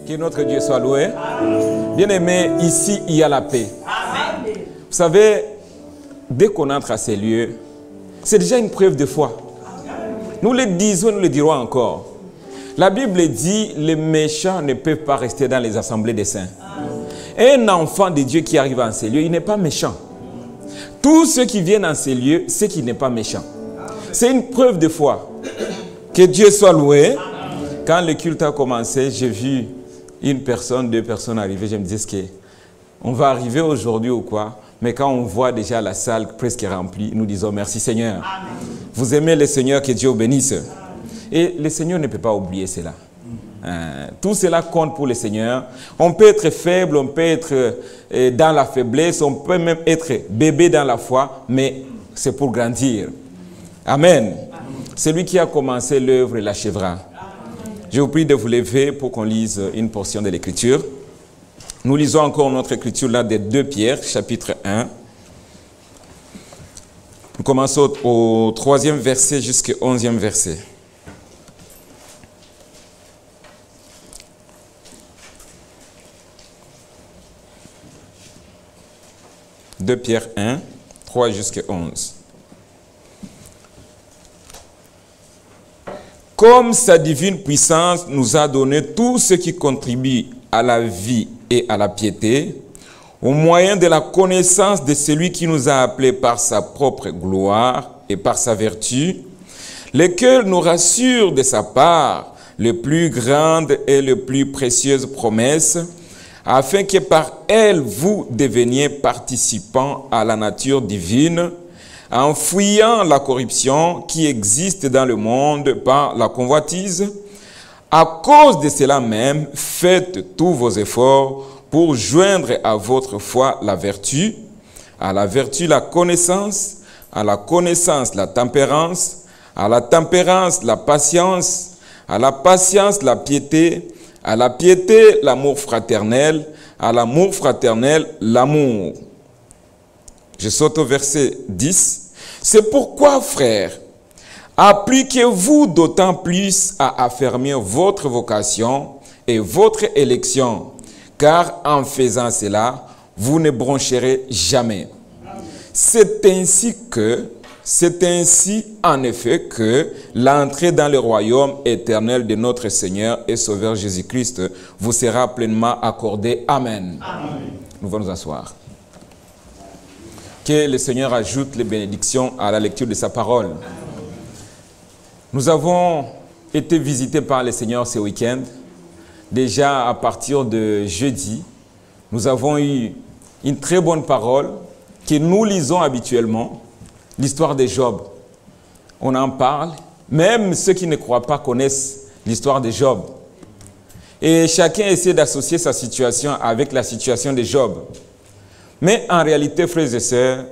Que notre Dieu soit loué. Bien-aimés, ici, il y a la paix. Amen. Vous savez, dès qu'on entre à ces lieux, c'est déjà une preuve de foi. Nous le disons, nous le dirons encore. La Bible dit, les méchants ne peuvent pas rester dans les assemblées des saints. Un enfant de Dieu qui arrive en ces lieux, il n'est pas méchant. Tous ceux qui viennent en ces lieux, c'est qu'il n'est pas méchant. C'est une preuve de foi. Que Dieu soit loué. Quand le culte a commencé, j'ai vu une personne, deux personnes arriver. Je me disais, on va arriver aujourd'hui ou quoi? Mais quand on voit déjà la salle presque remplie, nous disons merci Seigneur. Amen. Vous aimez le Seigneur, que Dieu vous bénisse. Et le Seigneur ne peut pas oublier cela. Tout cela compte pour le Seigneur. On peut être faible, on peut être dans la faiblesse, on peut même être bébé dans la foi, mais c'est pour grandir. Amen. Celui qui a commencé l'œuvre l'achèvera. Je vous prie de vous lever pour qu'on lise une portion de l'Écriture. Nous lisons encore notre Écriture là de 2 Pierre, chapitre 1. Nous commençons au 3e verset jusqu'au 11e verset. « 2 Pierre 1, 3 jusqu'à 11. Comme sa divine puissance nous a donné tout ce qui contribue à la vie et à la piété, au moyen de la connaissance de celui qui nous a appelés par sa propre gloire et par sa vertu, lesquels nous rassurent de sa part les plus grandes et les plus précieuses promesses, afin que par elles vous deveniez participants à la nature divine, en fuyant la corruption qui existe dans le monde par la convoitise. À cause de cela même, faites tous vos efforts pour joindre à votre foi la vertu, à la vertu la connaissance, à la connaissance la tempérance, à la tempérance la patience, à la patience la piété, à la piété l'amour fraternel, à l'amour fraternel l'amour. Je saute au verset 10. C'est pourquoi, frères, appliquez-vous d'autant plus à affermir votre vocation et votre élection, car en faisant cela, vous ne broncherez jamais. C'est ainsi en effet que l'entrée dans le royaume éternel de notre Seigneur et Sauveur Jésus-Christ vous sera pleinement accordée. Amen. Amen. Nous allons nous asseoir. Que le Seigneur ajoute les bénédictions à la lecture de sa parole. Nous avons été visités par le Seigneur ce week-end. Déjà à partir de jeudi, nous avons eu une très bonne parole que nous lisons habituellement, l'histoire de Job. On en parle, même ceux qui ne croient pas connaissent l'histoire de Job. Et chacun essaie d'associer sa situation avec la situation de Job. Mais en réalité, frères et sœurs,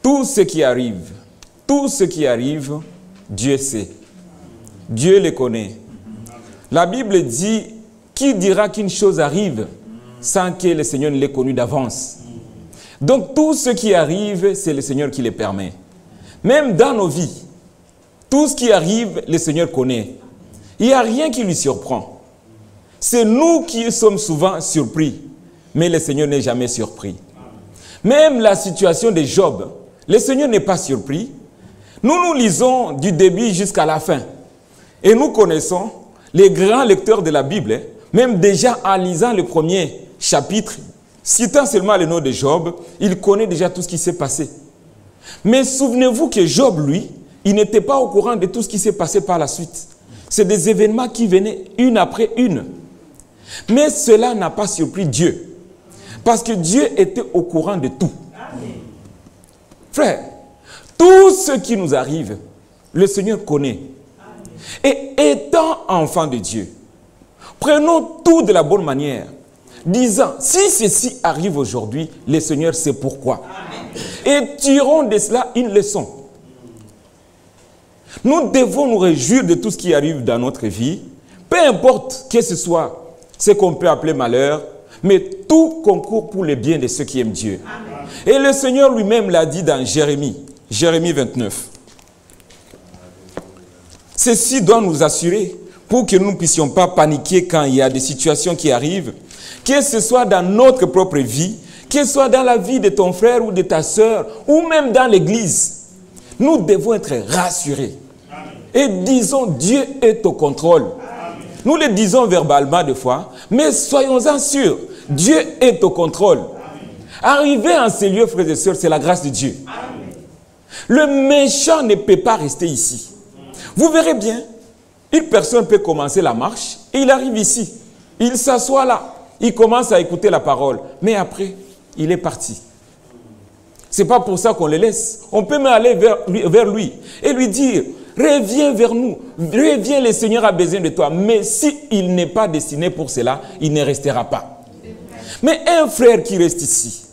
tout ce qui arrive, Dieu sait. Dieu le connaît. La Bible dit, qui dira qu'une chose arrive sans que le Seigneur ne l'ait connu d'avance? Donc tout ce qui arrive, c'est le Seigneur qui le permet. Même dans nos vies, tout ce qui arrive, le Seigneur connaît. Il n'y a rien qui lui surprend. C'est nous qui sommes souvent surpris, mais le Seigneur n'est jamais surpris. Même la situation de Job, le Seigneur n'est pas surpris. Nous lisons du début jusqu'à la fin. Et nous connaissons les grands lecteurs de la Bible, même déjà en lisant le premier chapitre, citant seulement le nom de Job, il connaît déjà tout ce qui s'est passé. Mais souvenez-vous que Job, lui, il n'était pas au courant de tout ce qui s'est passé par la suite. C'est des événements qui venaient une après une. Mais cela n'a pas surpris Dieu. Parce que Dieu était au courant de tout. Frère, tout ce qui nous arrive, le Seigneur connaît. Et étant enfant de Dieu, prenons tout de la bonne manière, disant, si ceci arrive aujourd'hui, le Seigneur sait pourquoi. Et tirons de cela une leçon. Nous devons nous réjouir de tout ce qui arrive dans notre vie, peu importe que ce soit ce qu'on peut appeler malheur, mais tout concourt pour le bien de ceux qui aiment Dieu. Amen. Et le Seigneur lui-même l'a dit dans Jérémie 29. Ceci doit nous assurer pour que nous ne puissions pas paniquer quand il y a des situations qui arrivent, que ce soit dans notre propre vie, que ce soit dans la vie de ton frère ou de ta sœur, ou même dans l'église. Nous devons être rassurés. Et disons, Dieu est au contrôle. Nous le disons verbalement des fois, mais soyons-en sûrs, Dieu est au contrôle. Arriver en ces lieux, frères et sœurs, c'est la grâce de Dieu. Le méchant ne peut pas rester ici. Vous verrez bien, une personne peut commencer la marche et il arrive ici. Il s'assoit là, il commence à écouter la parole, mais après, il est parti. Ce n'est pas pour ça qu'on le laisse. On peut même aller vers lui et lui dire, reviens vers nous, reviens, le Seigneur a besoin de toi. Mais s'il n'est pas destiné pour cela, il ne restera pas. Mais un frère qui reste ici,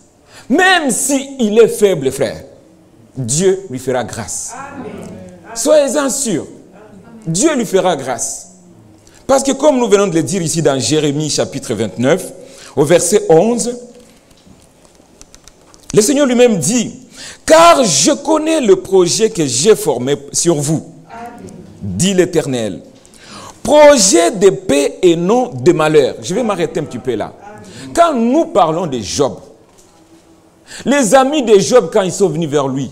même s'il est faible, frère, Dieu lui fera grâce. Soyez-en sûrs, Dieu lui fera grâce. Parce que comme nous venons de le dire ici dans Jérémie chapitre 29, au verset 11, le Seigneur lui-même dit, « Car je connais le projet que j'ai formé sur vous, dit l'Éternel. Projet de paix et non de malheur. » Je vais m'arrêter un petit peu là. Quand nous parlons de Job, les amis de Job, quand ils sont venus vers lui,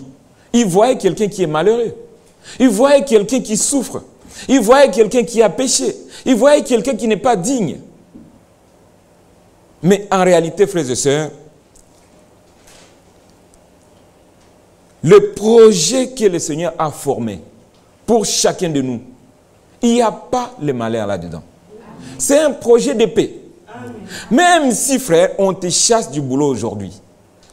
ils voyaient quelqu'un qui est malheureux. Ils voyaient quelqu'un qui souffre. Ils voyaient quelqu'un qui a péché. Ils voyaient quelqu'un qui n'est pas digne. Mais en réalité, frères et sœurs, le projet que le Seigneur a formé pour chacun de nous, il n'y a pas le malheur là-dedans. C'est un projet de paix. Même si, frère, on te chasse du boulot aujourd'hui,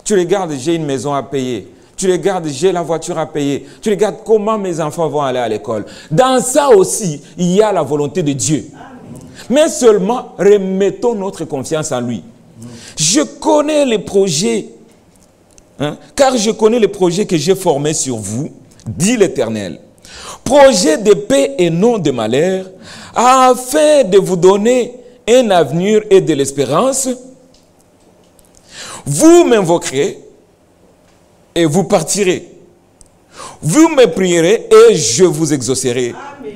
tu regardes, j'ai une maison à payer. Tu regardes, j'ai la voiture à payer. Tu regardes comment mes enfants vont aller à l'école. Dans ça aussi, il y a la volonté de Dieu. Mais seulement, remettons notre confiance en lui. Je connais les projets, car je connais les projets que j'ai formés sur vous, dit l'Éternel. Projet de paix et non de malheur, afin de vous donner un avenir et de l'espérance. Vous m'invoquerez et vous partirez. Vous me prierez et je vous exaucerai. Amen.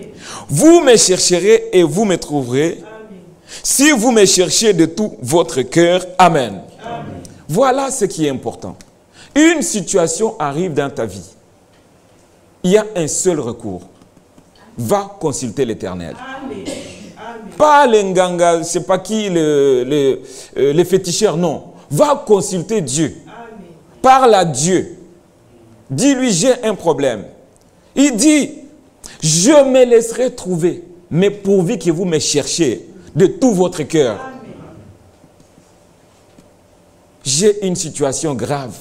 Vous me chercherez et vous me trouverez. Amen. Si vous me cherchez de tout votre cœur. Amen. Amen. Voilà ce qui est important. Une situation arrive dans ta vie. Il y a un seul recours. Va consulter l'Éternel. Pas les nganga, je ne sais pas qui, les féticheurs, non. Va consulter Dieu. Parle à Dieu. Dis-lui, j'ai un problème. Il dit, je me laisserai trouver, mais pourvu que vous me cherchiez de tout votre cœur. J'ai une situation grave.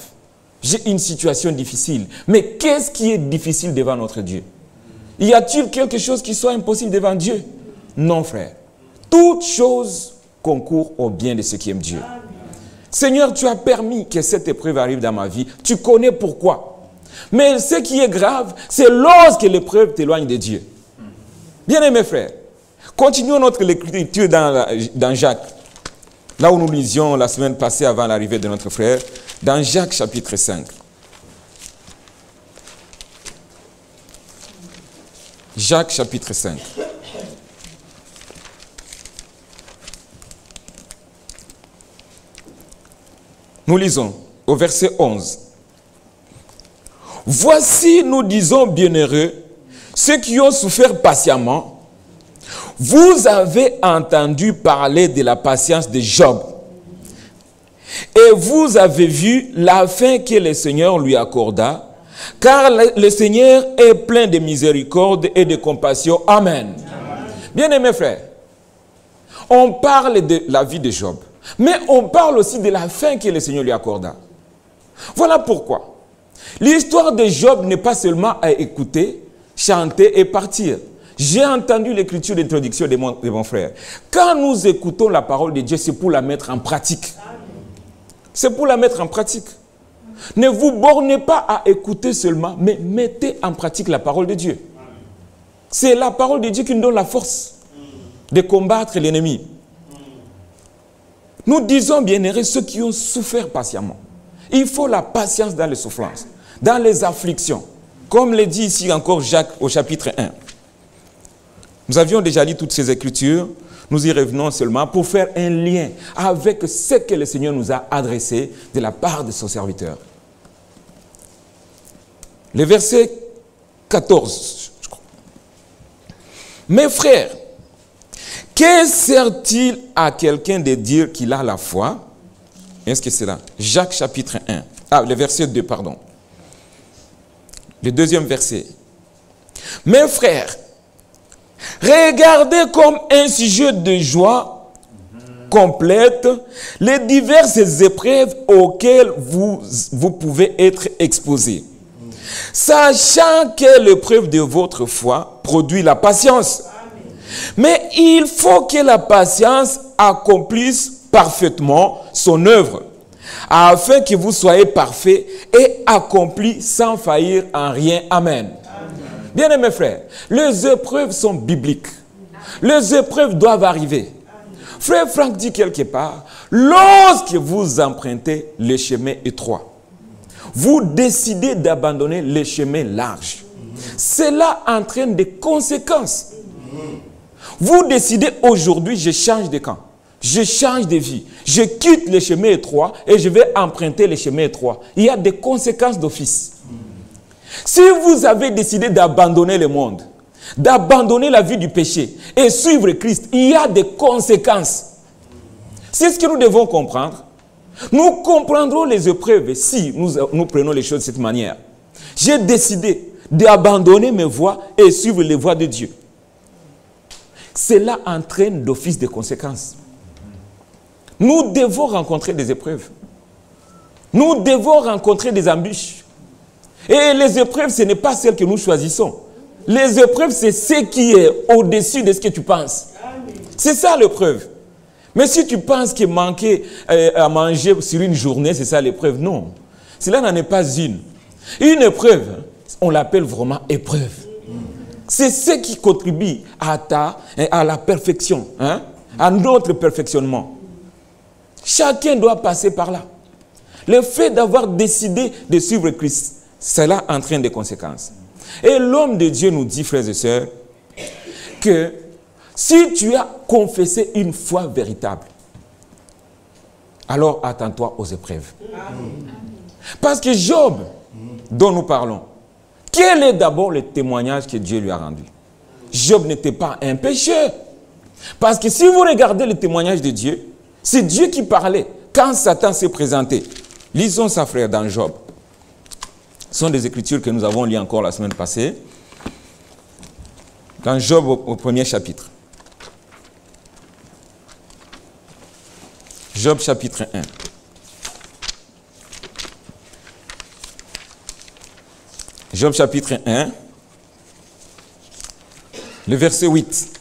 J'ai une situation difficile. Mais qu'est-ce qui est difficile devant notre Dieu? Y a-t-il quelque chose qui soit impossible devant Dieu? Non, frère. Toute chose concourt au bien de ceux qui aiment Dieu. Seigneur, tu as permis que cette épreuve arrive dans ma vie. Tu connais pourquoi. Mais ce qui est grave, c'est lorsque l'épreuve t'éloigne de Dieu. Bien-aimés frères, continuons notre lecture dans Jacques. Là où nous lisions la semaine passée avant l'arrivée de notre frère, dans Jacques chapitre 5. Jacques chapitre 5. Nous lisons au verset 11. Voici, nous disons bienheureux, ceux qui ont souffert patiemment. Vous avez entendu parler de la patience de Job. Et vous avez vu la fin que le Seigneur lui accorda, car le Seigneur est plein de miséricorde et de compassion. Amen. Bien-aimés frères, on parle de la vie de Job. Mais on parle aussi de la fin que le Seigneur lui accorda. Voilà pourquoi. L'histoire de Job n'est pas seulement à écouter, chanter et partir. J'ai entendu l'écriture d'introduction de mon frère. Quand nous écoutons la parole de Dieu, c'est pour la mettre en pratique. C'est pour la mettre en pratique. Ne vous bornez pas à écouter seulement, mais mettez en pratique la parole de Dieu. C'est la parole de Dieu qui nous donne la force de combattre l'ennemi. Nous disons, bien-aimés, ceux qui ont souffert patiemment. Il faut la patience dans les souffrances, dans les afflictions. Comme le dit ici encore Jacques au chapitre 1. Nous avions déjà lu toutes ces Écritures. Nous y revenons seulement pour faire un lien avec ce que le Seigneur nous a adressé de la part de son serviteur. Le verset 14, je crois. Mes frères, que sert-il à quelqu'un de dire qu'il a la foi? Est-ce que c'est là? Jacques chapitre 1. Ah, le verset 2, pardon. Le deuxième verset. Mes frères, regardez comme un sujet de joie complète les diverses épreuves auxquelles vous pouvez être exposés. Sachant que l'épreuve de votre foi produit la patience. Mais il faut que la patience accomplisse parfaitement son œuvre, afin que vous soyez parfaits et accomplis sans faillir en rien. Amen. Bien-aimés frères, les épreuves sont bibliques. Les épreuves doivent arriver. Frère Franck dit quelque part, lorsque vous empruntez le chemin étroit, vous décidez d'abandonner le chemin large. Cela entraîne des conséquences. Vous décidez aujourd'hui, je change de camp, je change de vie, je quitte le chemin étroit et je vais emprunter le chemin étroit. Il y a des conséquences d'office. Si vous avez décidé d'abandonner le monde, d'abandonner la vie du péché et suivre Christ, il y a des conséquences. C'est ce que nous devons comprendre. Nous comprendrons les épreuves si nous prenons les choses de cette manière. J'ai décidé d'abandonner mes voies et suivre les voies de Dieu. Cela entraîne d'office des conséquences. Nous devons rencontrer des épreuves. Nous devons rencontrer des embûches. Et les épreuves, ce n'est pas celles que nous choisissons. Les épreuves, c'est ce qui est au-dessus de ce que tu penses. C'est ça l'épreuve. Mais si tu penses que manquer à manger sur une journée, c'est ça l'épreuve, non. Cela n'en est pas une. Une épreuve, on l'appelle vraiment épreuve. C'est ce qui contribue à la perfection, hein, à notre perfectionnement. Chacun doit passer par là. Le fait d'avoir décidé de suivre Christ, cela entraîne des conséquences. Et l'homme de Dieu nous dit, frères et sœurs, que si tu as confessé une foi véritable, alors attends-toi aux épreuves. Parce que Job, dont nous parlons, quel est d'abord le témoignage que Dieu lui a rendu? Job n'était pas un pécheur. Parce que si vous regardez le témoignage de Dieu, c'est Dieu qui parlait quand Satan s'est présenté. Lisons ça, frère, dans Job. Ce sont des écritures que nous avons lues encore la semaine passée. Dans Job au premier chapitre. Job chapitre 1. Job chapitre 1, le verset 8.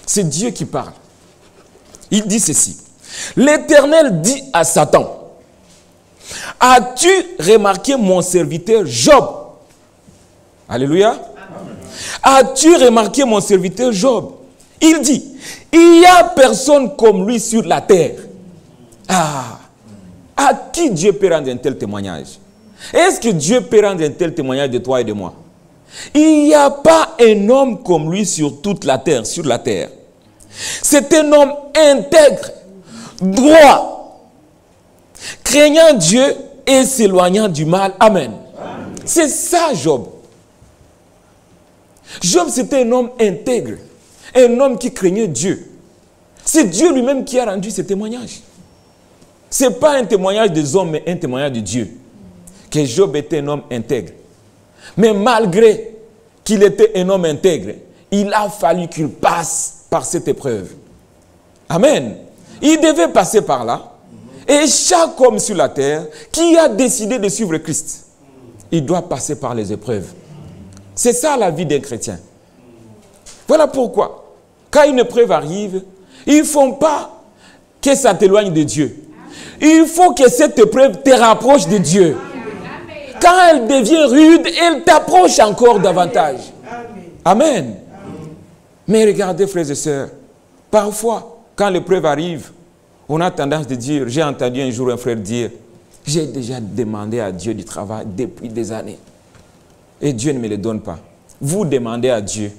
C'est Dieu qui parle. Il dit ceci. L'Éternel dit à Satan, « As-tu remarqué mon serviteur Job ?» Alléluia. As-tu remarqué mon serviteur Job? Il dit, « Il n'y a personne comme lui sur la terre. » Ah, à qui Dieu peut rendre un tel témoignage? Est-ce que Dieu peut rendre un tel témoignage de toi et de moi? Il n'y a pas un homme comme lui sur toute la terre, sur la terre. C'est un homme intègre, droit, craignant Dieu et s'éloignant du mal. Amen. C'est ça, Job. Job, c'était un homme intègre, un homme qui craignait Dieu. C'est Dieu lui-même qui a rendu ce témoignage. Ce n'est pas un témoignage des hommes, mais un témoignage de Dieu. Que Job était un homme intègre. Mais malgré qu'il était un homme intègre, il a fallu qu'il passe par cette épreuve. Amen. Il devait passer par là. Et chaque homme sur la terre qui a décidé de suivre Christ, il doit passer par les épreuves. C'est ça la vie d'un chrétien. Voilà pourquoi, quand une épreuve arrive, il ne faut pas que ça t'éloigne de Dieu. Il faut que cette épreuve te rapproche de Dieu. Quand elle devient rude, elle t'approche encore davantage. Amen. Mais regardez, frères et sœurs, parfois, quand l'épreuve arrive, on a tendance de dire, j'ai entendu un jour un frère dire, j'ai déjà demandé à Dieu du travail depuis des années. Et Dieu ne me le donne pas. Vous demandez à Dieu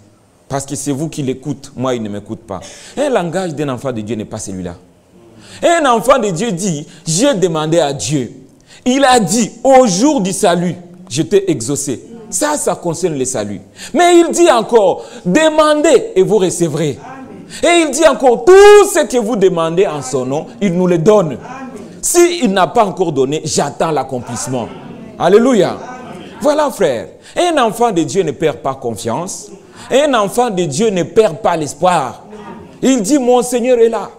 Parce que c'est vous qui l'écoutez, moi il ne m'écoute pas. Un langage d'un enfant de Dieu n'est pas celui-là. Un enfant de Dieu dit, j'ai demandé à Dieu. Il a dit, au jour du salut, je t'ai exaucé. Ça concerne le salut. Mais il dit encore, demandez et vous recevrez. Et il dit encore, tout ce que vous demandez en son nom, il nous le donne. S'il n'a pas encore donné, j'attends l'accomplissement. Alléluia. Voilà, frère. Un enfant de Dieu ne perd pas confiance. Un enfant de Dieu ne perd pas l'espoir. Il dit, mon Seigneur est là.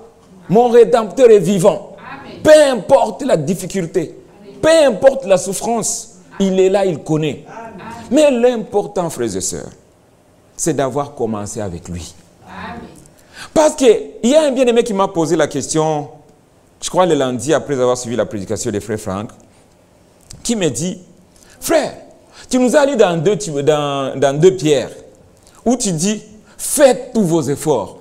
Mon Rédempteur est vivant. Peu importe la difficulté, peu importe la souffrance, il est là, il connaît. Mais l'important, frères et sœurs, c'est d'avoir commencé avec lui. Parce qu'il y a un bien-aimé qui m'a posé la question, je crois le lundi, après avoir suivi la prédication de frère Franck, qui me dit, frère, tu nous as lu dans 2 Pierre, où tu dis, faites tous vos efforts.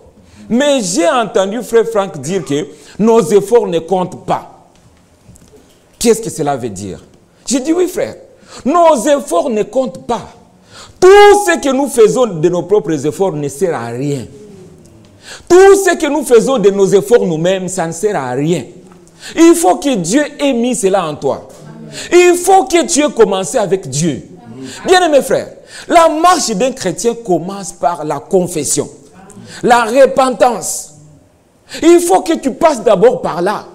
Mais j'ai entendu frère Franck dire que nos efforts ne comptent pas. Qu'est-ce que cela veut dire? J'ai dit, oui frère, nos efforts ne comptent pas. Tout ce que nous faisons de nos propres efforts ne sert à rien. Tout ce que nous faisons de nos efforts nous-mêmes, ça ne sert à rien. Il faut que Dieu ait mis cela en toi. Il faut que tu aies commencé avec Dieu. Bien-aimés frères, la marche d'un chrétien commence par la confession, la repentance. Il faut que tu passes d'abord par là.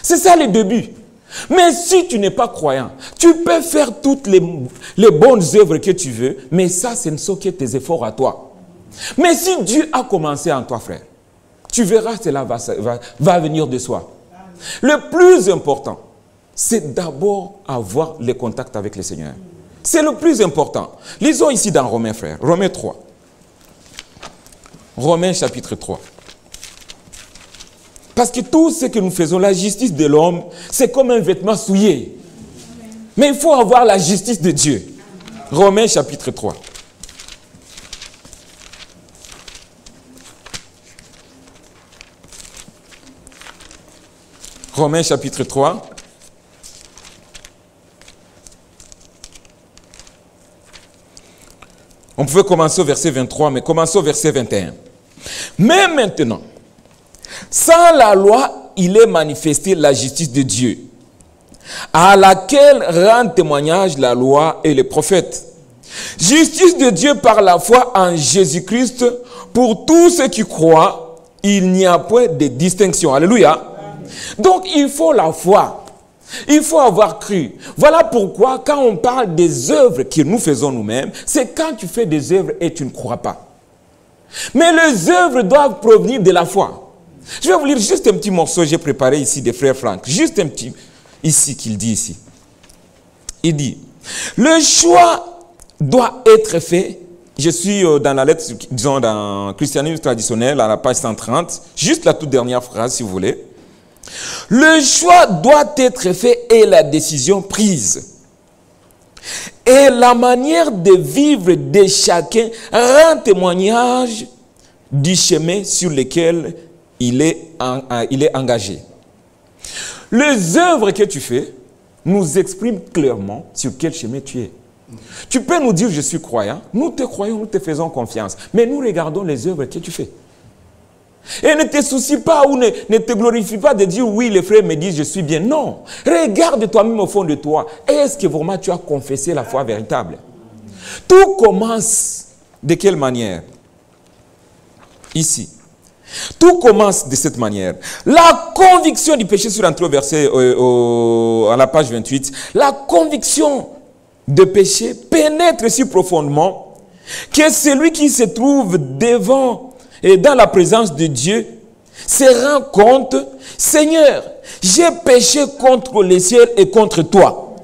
C'est ça le début. Mais si tu n'es pas croyant, tu peux faire toutes les bonnes œuvres que tu veux, mais ça, ce ne sont que tes efforts à toi. Mais si Dieu a commencé en toi, frère, tu verras, cela va venir de soi. Le plus important, c'est d'abord avoir le contact avec le Seigneur. C'est le plus important. Lisons ici dans Romains, frère. Romains 3. Romains chapitre 3. Parce que tout ce que nous faisons, la justice de l'homme, c'est comme un vêtement souillé. Mais il faut avoir la justice de Dieu. Romains chapitre 3. Romains chapitre 3. On pouvait commencer au verset 23, mais commençons au verset 21. Mais maintenant, sans la loi, il est manifesté la justice de Dieu, à laquelle rendent témoignage la loi et les prophètes. Justice de Dieu par la foi en Jésus-Christ pour tous ceux qui croient, il n'y a point de distinction. Alléluia. Donc il faut la foi. Il faut avoir cru. Voilà pourquoi quand on parle des œuvres que nous faisons nous-mêmes, c'est quand tu fais des œuvres et tu ne crois pas. Mais les œuvres doivent provenir de la foi. Je vais vous lire juste un petit morceau, j'ai préparé ici des frères Franck. Juste un petit, ici, qu'il dit ici. Il dit, le choix doit être fait. Je suis dans la lettre, disons, dans Christianisme traditionnel, à la page 130. Juste la toute dernière phrase, si vous voulez. Le choix doit être fait et la décision prise. Et la manière de vivre de chacun rend témoignage du chemin sur lequel il est engagé. Les œuvres que tu fais nous expriment clairement sur quel chemin tu es. Tu peux nous dire, je suis croyant, nous te croyons, nous te faisons confiance, mais nous regardons les œuvres que tu fais. Et ne te soucie pas ou ne te glorifie pas de dire, oui, les frères me disent, je suis bien. Non, regarde toi-même au fond de toi. Est-ce que vraiment tu as confessé la foi véritable? Tout commence de quelle manière? Ici. Tout commence de cette manière. La conviction du péché, sur l'entrée au verset, à la page 28, la conviction de péché pénètre si profondément que celui qui se trouve devant et dans la présence de Dieu se rend compte, Seigneur, j'ai péché contre le ciel et contre toi.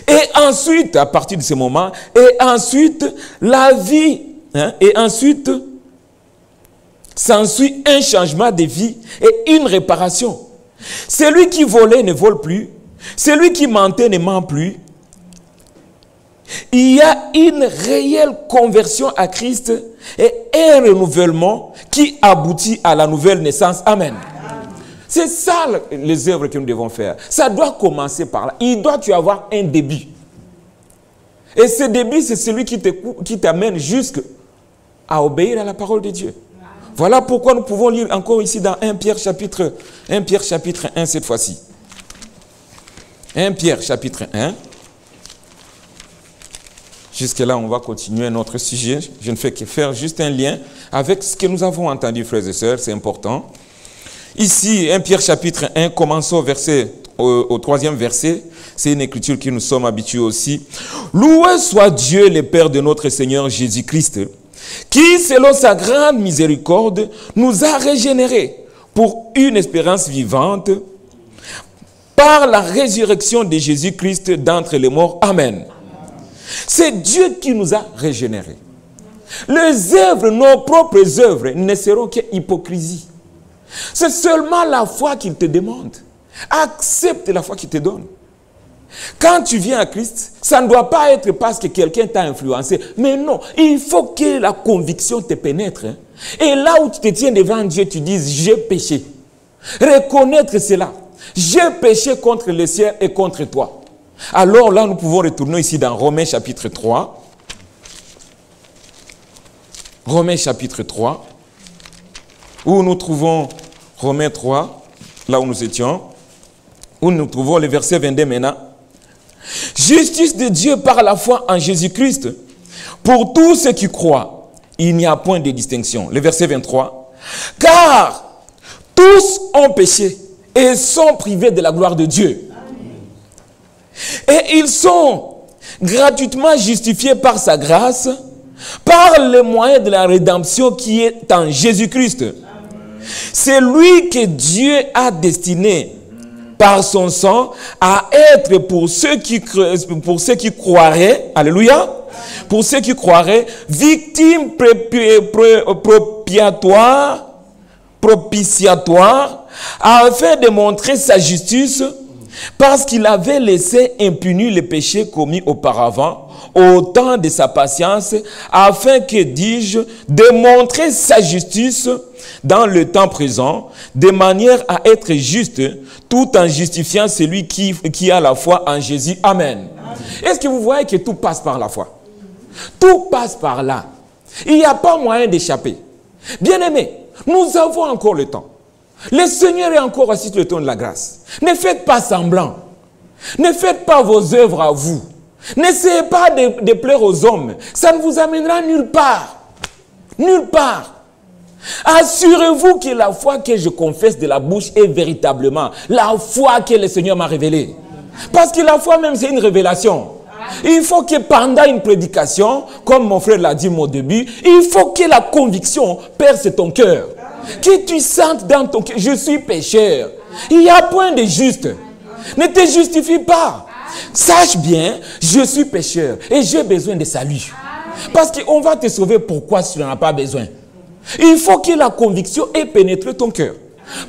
Et ensuite, à partir de ce moment, et ensuite, la vie, et ensuite, s'ensuit un changement de vie et une réparation. Celui qui volait ne vole plus, celui qui mentait ne ment plus. Il y a une réelle conversion à Christ et un renouvellement qui aboutit à la nouvelle naissance. Amen. C'est ça les œuvres que nous devons faire. Ça doit commencer par là. Il doit y avoir un début. Et ce début, c'est celui qui t'amène jusqu'à à obéir à la parole de Dieu. Voilà pourquoi nous pouvons lire encore ici dans 1 Pierre chapitre 1 cette fois-ci. 1 Pierre chapitre 1. Jusque-là, on va continuer notre sujet. Je ne fais que faire juste un lien avec ce que nous avons entendu, frères et sœurs, c'est important. Ici, 1 Pierre chapitre 1, commençons au 3e verset. C'est une écriture que nous sommes habitués aussi. Loué soit Dieu, le Père de notre Seigneur Jésus-Christ, qui, selon sa grande miséricorde, nous a régénérés pour une espérance vivante par la résurrection de Jésus-Christ d'entre les morts. Amen. C'est Dieu qui nous a régénérés. Les œuvres, nos propres œuvres, ne seront qu'hypocrisie. C'est seulement la foi qu'il te demande. Accepte la foi qu'il te donne. Quand tu viens à Christ, ça ne doit pas être parce que quelqu'un t'a influencé. Mais non, il faut que la conviction te pénètre. Et là où tu te tiens devant Dieu, tu dises, j'ai péché. Reconnaître cela. J'ai péché contre le ciel et contre toi. Alors là, nous pouvons retourner ici dans Romains chapitre 3. Romains chapitre 3. Où nous trouvons Romains 3, là où nous étions. Où nous trouvons le verset 22 maintenant. Justice de Dieu par la foi en Jésus-Christ. Pour tous ceux qui croient, il n'y a point de distinction. Le verset 23. Car tous ont péché et sont privés de la gloire de Dieu. Et ils sont gratuitement justifiés par sa grâce, par le moyen de la rédemption qui est en Jésus-Christ. C'est lui que Dieu a destiné par son sang à être pour ceux qui croiraient, alléluia, pour ceux qui croiraient, victime propitiatoire, afin de montrer sa justice, parce qu'il avait laissé impuni les péchés commis auparavant, au temps de sa patience, afin que, dis-je, de montrer sa justice dans le temps présent, de manière à être juste, tout en justifiant celui qui a la foi en Jésus. Amen. Est-ce que vous voyez que tout passe par la foi? Tout passe par là. Il n'y a pas moyen d'échapper. Bien-aimés, nous avons encore le temps. Le Seigneur est encore assis sur le trône de la grâce. Ne faites pas semblant. Ne faites pas vos œuvres à vous. N'essayez pas de plaire aux hommes. Ça ne vous amènera nulle part. Nulle part. Assurez-vous que la foi que je confesse de la bouche est véritablement la foi que le Seigneur m'a révélée. Parce que la foi même, c'est une révélation. Il faut que pendant une prédication, comme mon frère l'a dit au début, il faut que la conviction perce ton cœur. Que tu sentes dans ton cœur, je suis pécheur. Il n'y a point de juste. Ne te justifie pas. Sache bien, je suis pécheur et j'ai besoin de salut. Parce qu'on va te sauver pourquoi si tu n'en as pas besoin. Il faut que la conviction ait pénétré ton cœur.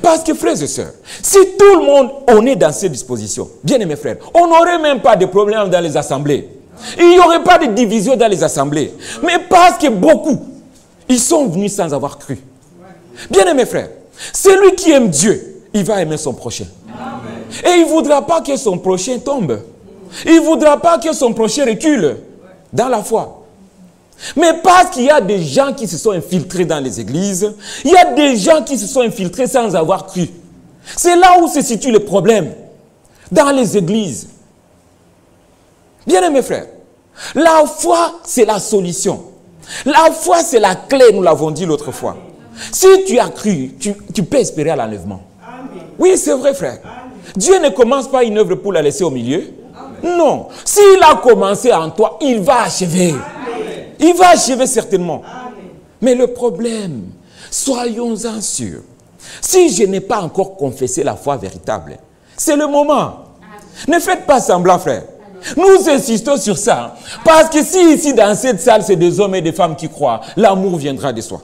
Parce que frères et sœurs, si tout le monde on est dans ces dispositions, bien aimés frères, on n'aurait même pas de problème dans les assemblées. Il n'y aurait pas de division dans les assemblées. Mais parce que beaucoup, ils sont venus sans avoir cru. Bien aimés frères, celui qui aime Dieu, il va aimer son prochain. Amen. Et il ne voudra pas que son prochain tombe. Il ne voudra pas que son prochain recule dans la foi. Mais parce qu'il y a des gens qui se sont infiltrés dans les églises, il y a des gens qui se sont infiltrés sans avoir cru. C'est là où se situe le problème. Dans les églises. Bien aimés frères, la foi c'est la solution. La foi c'est la clé, nous l'avons dit l'autre fois. Si tu as cru, tu peux espérer à l'enlèvement. Oui, c'est vrai, frère. Amen. Dieu ne commence pas une œuvre pour la laisser au milieu. Amen. Non. S'il a commencé en toi, il va achever. Amen. Il va achever certainement. Amen. Mais le problème, soyons-en sûrs. Si je n'ai pas encore confessé la foi véritable, c'est le moment. Amen. Ne faites pas semblant, frère. Amen. Nous insistons sur ça. Parce que si ici, dans cette salle, c'est des hommes et des femmes qui croient, l'amour viendra de soi.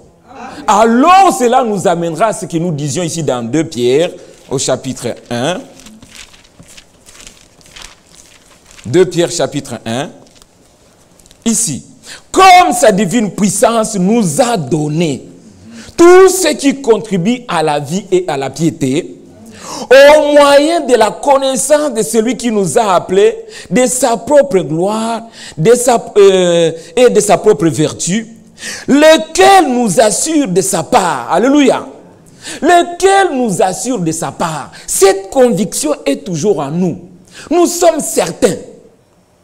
Alors cela nous amènera à ce que nous disions ici dans 2 Pierre au chapitre 1. 2 Pierre chapitre 1. Ici, comme sa divine puissance nous a donné tout ce qui contribue à la vie et à la piété, au moyen de la connaissance de celui qui nous a appelés, de sa propre gloire et de sa propre vertu, lequel nous assure de sa part. Alléluia. Lequel nous assure de sa part. Cette conviction est toujours en nous. Nous sommes certains.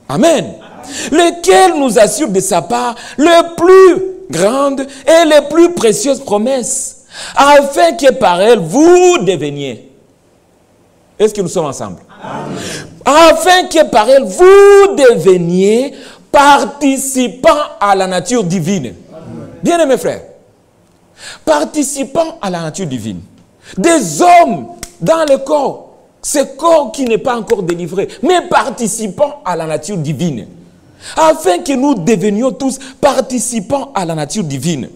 Amen. Lequel nous assure de sa part les plus grandes et les plus précieuses promesses, afin que par elles vous deveniez. Est-ce que nous sommes ensemble? Amen. Afin que par elles vous deveniez participants à la nature divine. Bien aimés frères, participants à la nature divine. Des hommes dans le corps, ce corps qui n'est pas encore délivré, mais participants à la nature divine. Afin que nous devenions tous participants à la nature divine.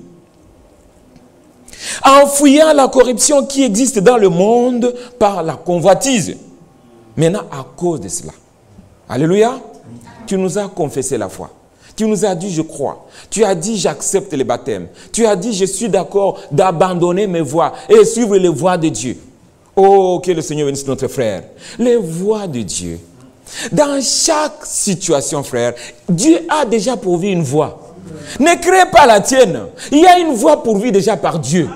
En fuyant la corruption qui existe dans le monde par la convoitise. Maintenant, à cause de cela. Alléluia. Tu nous as confessé la foi. Tu nous as dit, je crois. Tu as dit, j'accepte le baptême. Tu as dit, je suis d'accord d'abandonner mes voies et suivre les voies de Dieu. Oh, que le Seigneur bénisse notre frère. Les voies de Dieu. Dans chaque situation, frère, Dieu a déjà pourvu une voie. Ne crée pas la tienne. Il y a une voie pourvue déjà par Dieu.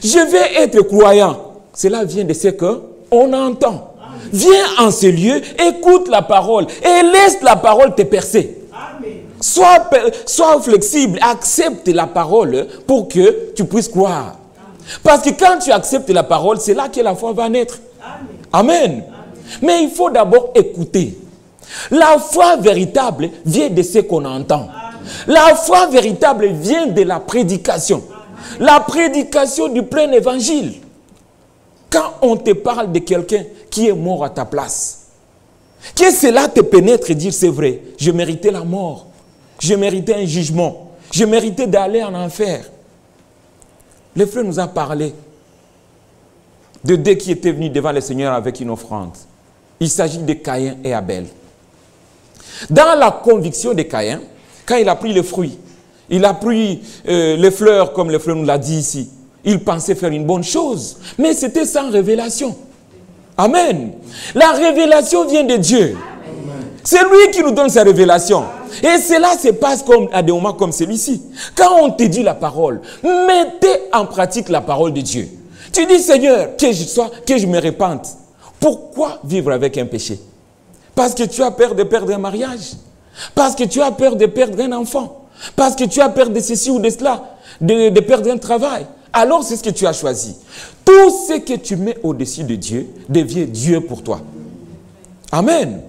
Je vais être croyant. Cela vient de ce qu'on entend. Viens en ce lieu, écoute la parole et laisse la parole te percer. Sois flexible, accepte la parole pour que tu puisses croire. Parce que quand tu acceptes la parole, c'est là que la foi va naître. Amen. Mais il faut d'abord écouter. La foi véritable vient de ce qu'on entend. La foi véritable vient de la prédication. La prédication du plein évangile. Quand on te parle de quelqu'un qui est mort à ta place, que cela te pénètre et dire c'est vrai, je méritais la mort, je méritais un jugement, je méritais d'aller en enfer. Le frère nous a parlé de deux qui étaient venus devant le Seigneur avec une offrande. Il s'agit de Caïn et Abel. Dans la conviction de Caïn, quand il a pris le fruit, il a pris les fleurs, comme le frère nous l'a dit ici, il pensait faire une bonne chose, mais c'était sans révélation. Amen. La révélation vient de Dieu. C'est lui qui nous donne sa révélation. Et cela se passe comme à des moments comme celui-ci. Quand on te dit la parole, mettez en pratique la parole de Dieu. Tu dis, Seigneur, que je me repente. Pourquoi vivre avec un péché? Parce que tu as peur de perdre un mariage. Parce que tu as peur de perdre un enfant. Parce que tu as peur de ceci ou de cela. De perdre un travail. Alors c'est ce que tu as choisi. Tout ce que tu mets au-dessus de Dieu devient Dieu pour toi. Amen.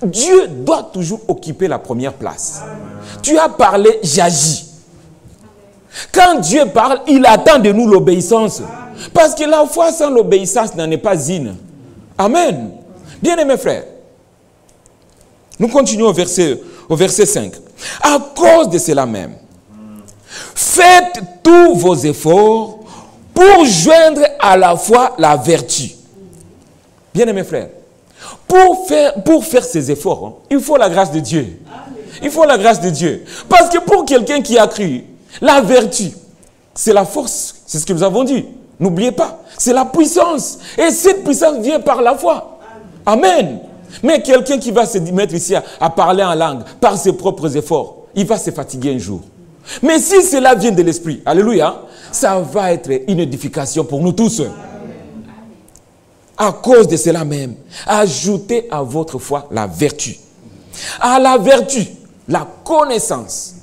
Dieu doit toujours occuper la première place. Tu as parlé, j'agis. Quand Dieu parle, il attend de nous l'obéissance. Parce que la foi sans l'obéissance n'en est pas une. Amen. Bien-aimés frères, nous continuons au verset 5. À cause de cela même, faites tous vos efforts pour joindre à la fois la vertu. Bien-aimés frères, pour faire ces efforts, il faut la grâce de Dieu. Il faut la grâce de Dieu. Parce que pour quelqu'un qui a cru, la vertu, c'est la force. C'est ce que nous avons dit. N'oubliez pas, c'est la puissance. Et cette puissance vient par la foi. Amen. Mais quelqu'un qui va se mettre ici à parler en langue par ses propres efforts, il va se fatiguer un jour. Mais si cela vient de l'esprit, alléluia, ça va être une édification pour nous tous. À cause de cela même, ajoutez à votre foi la vertu. À la vertu, la connaissance.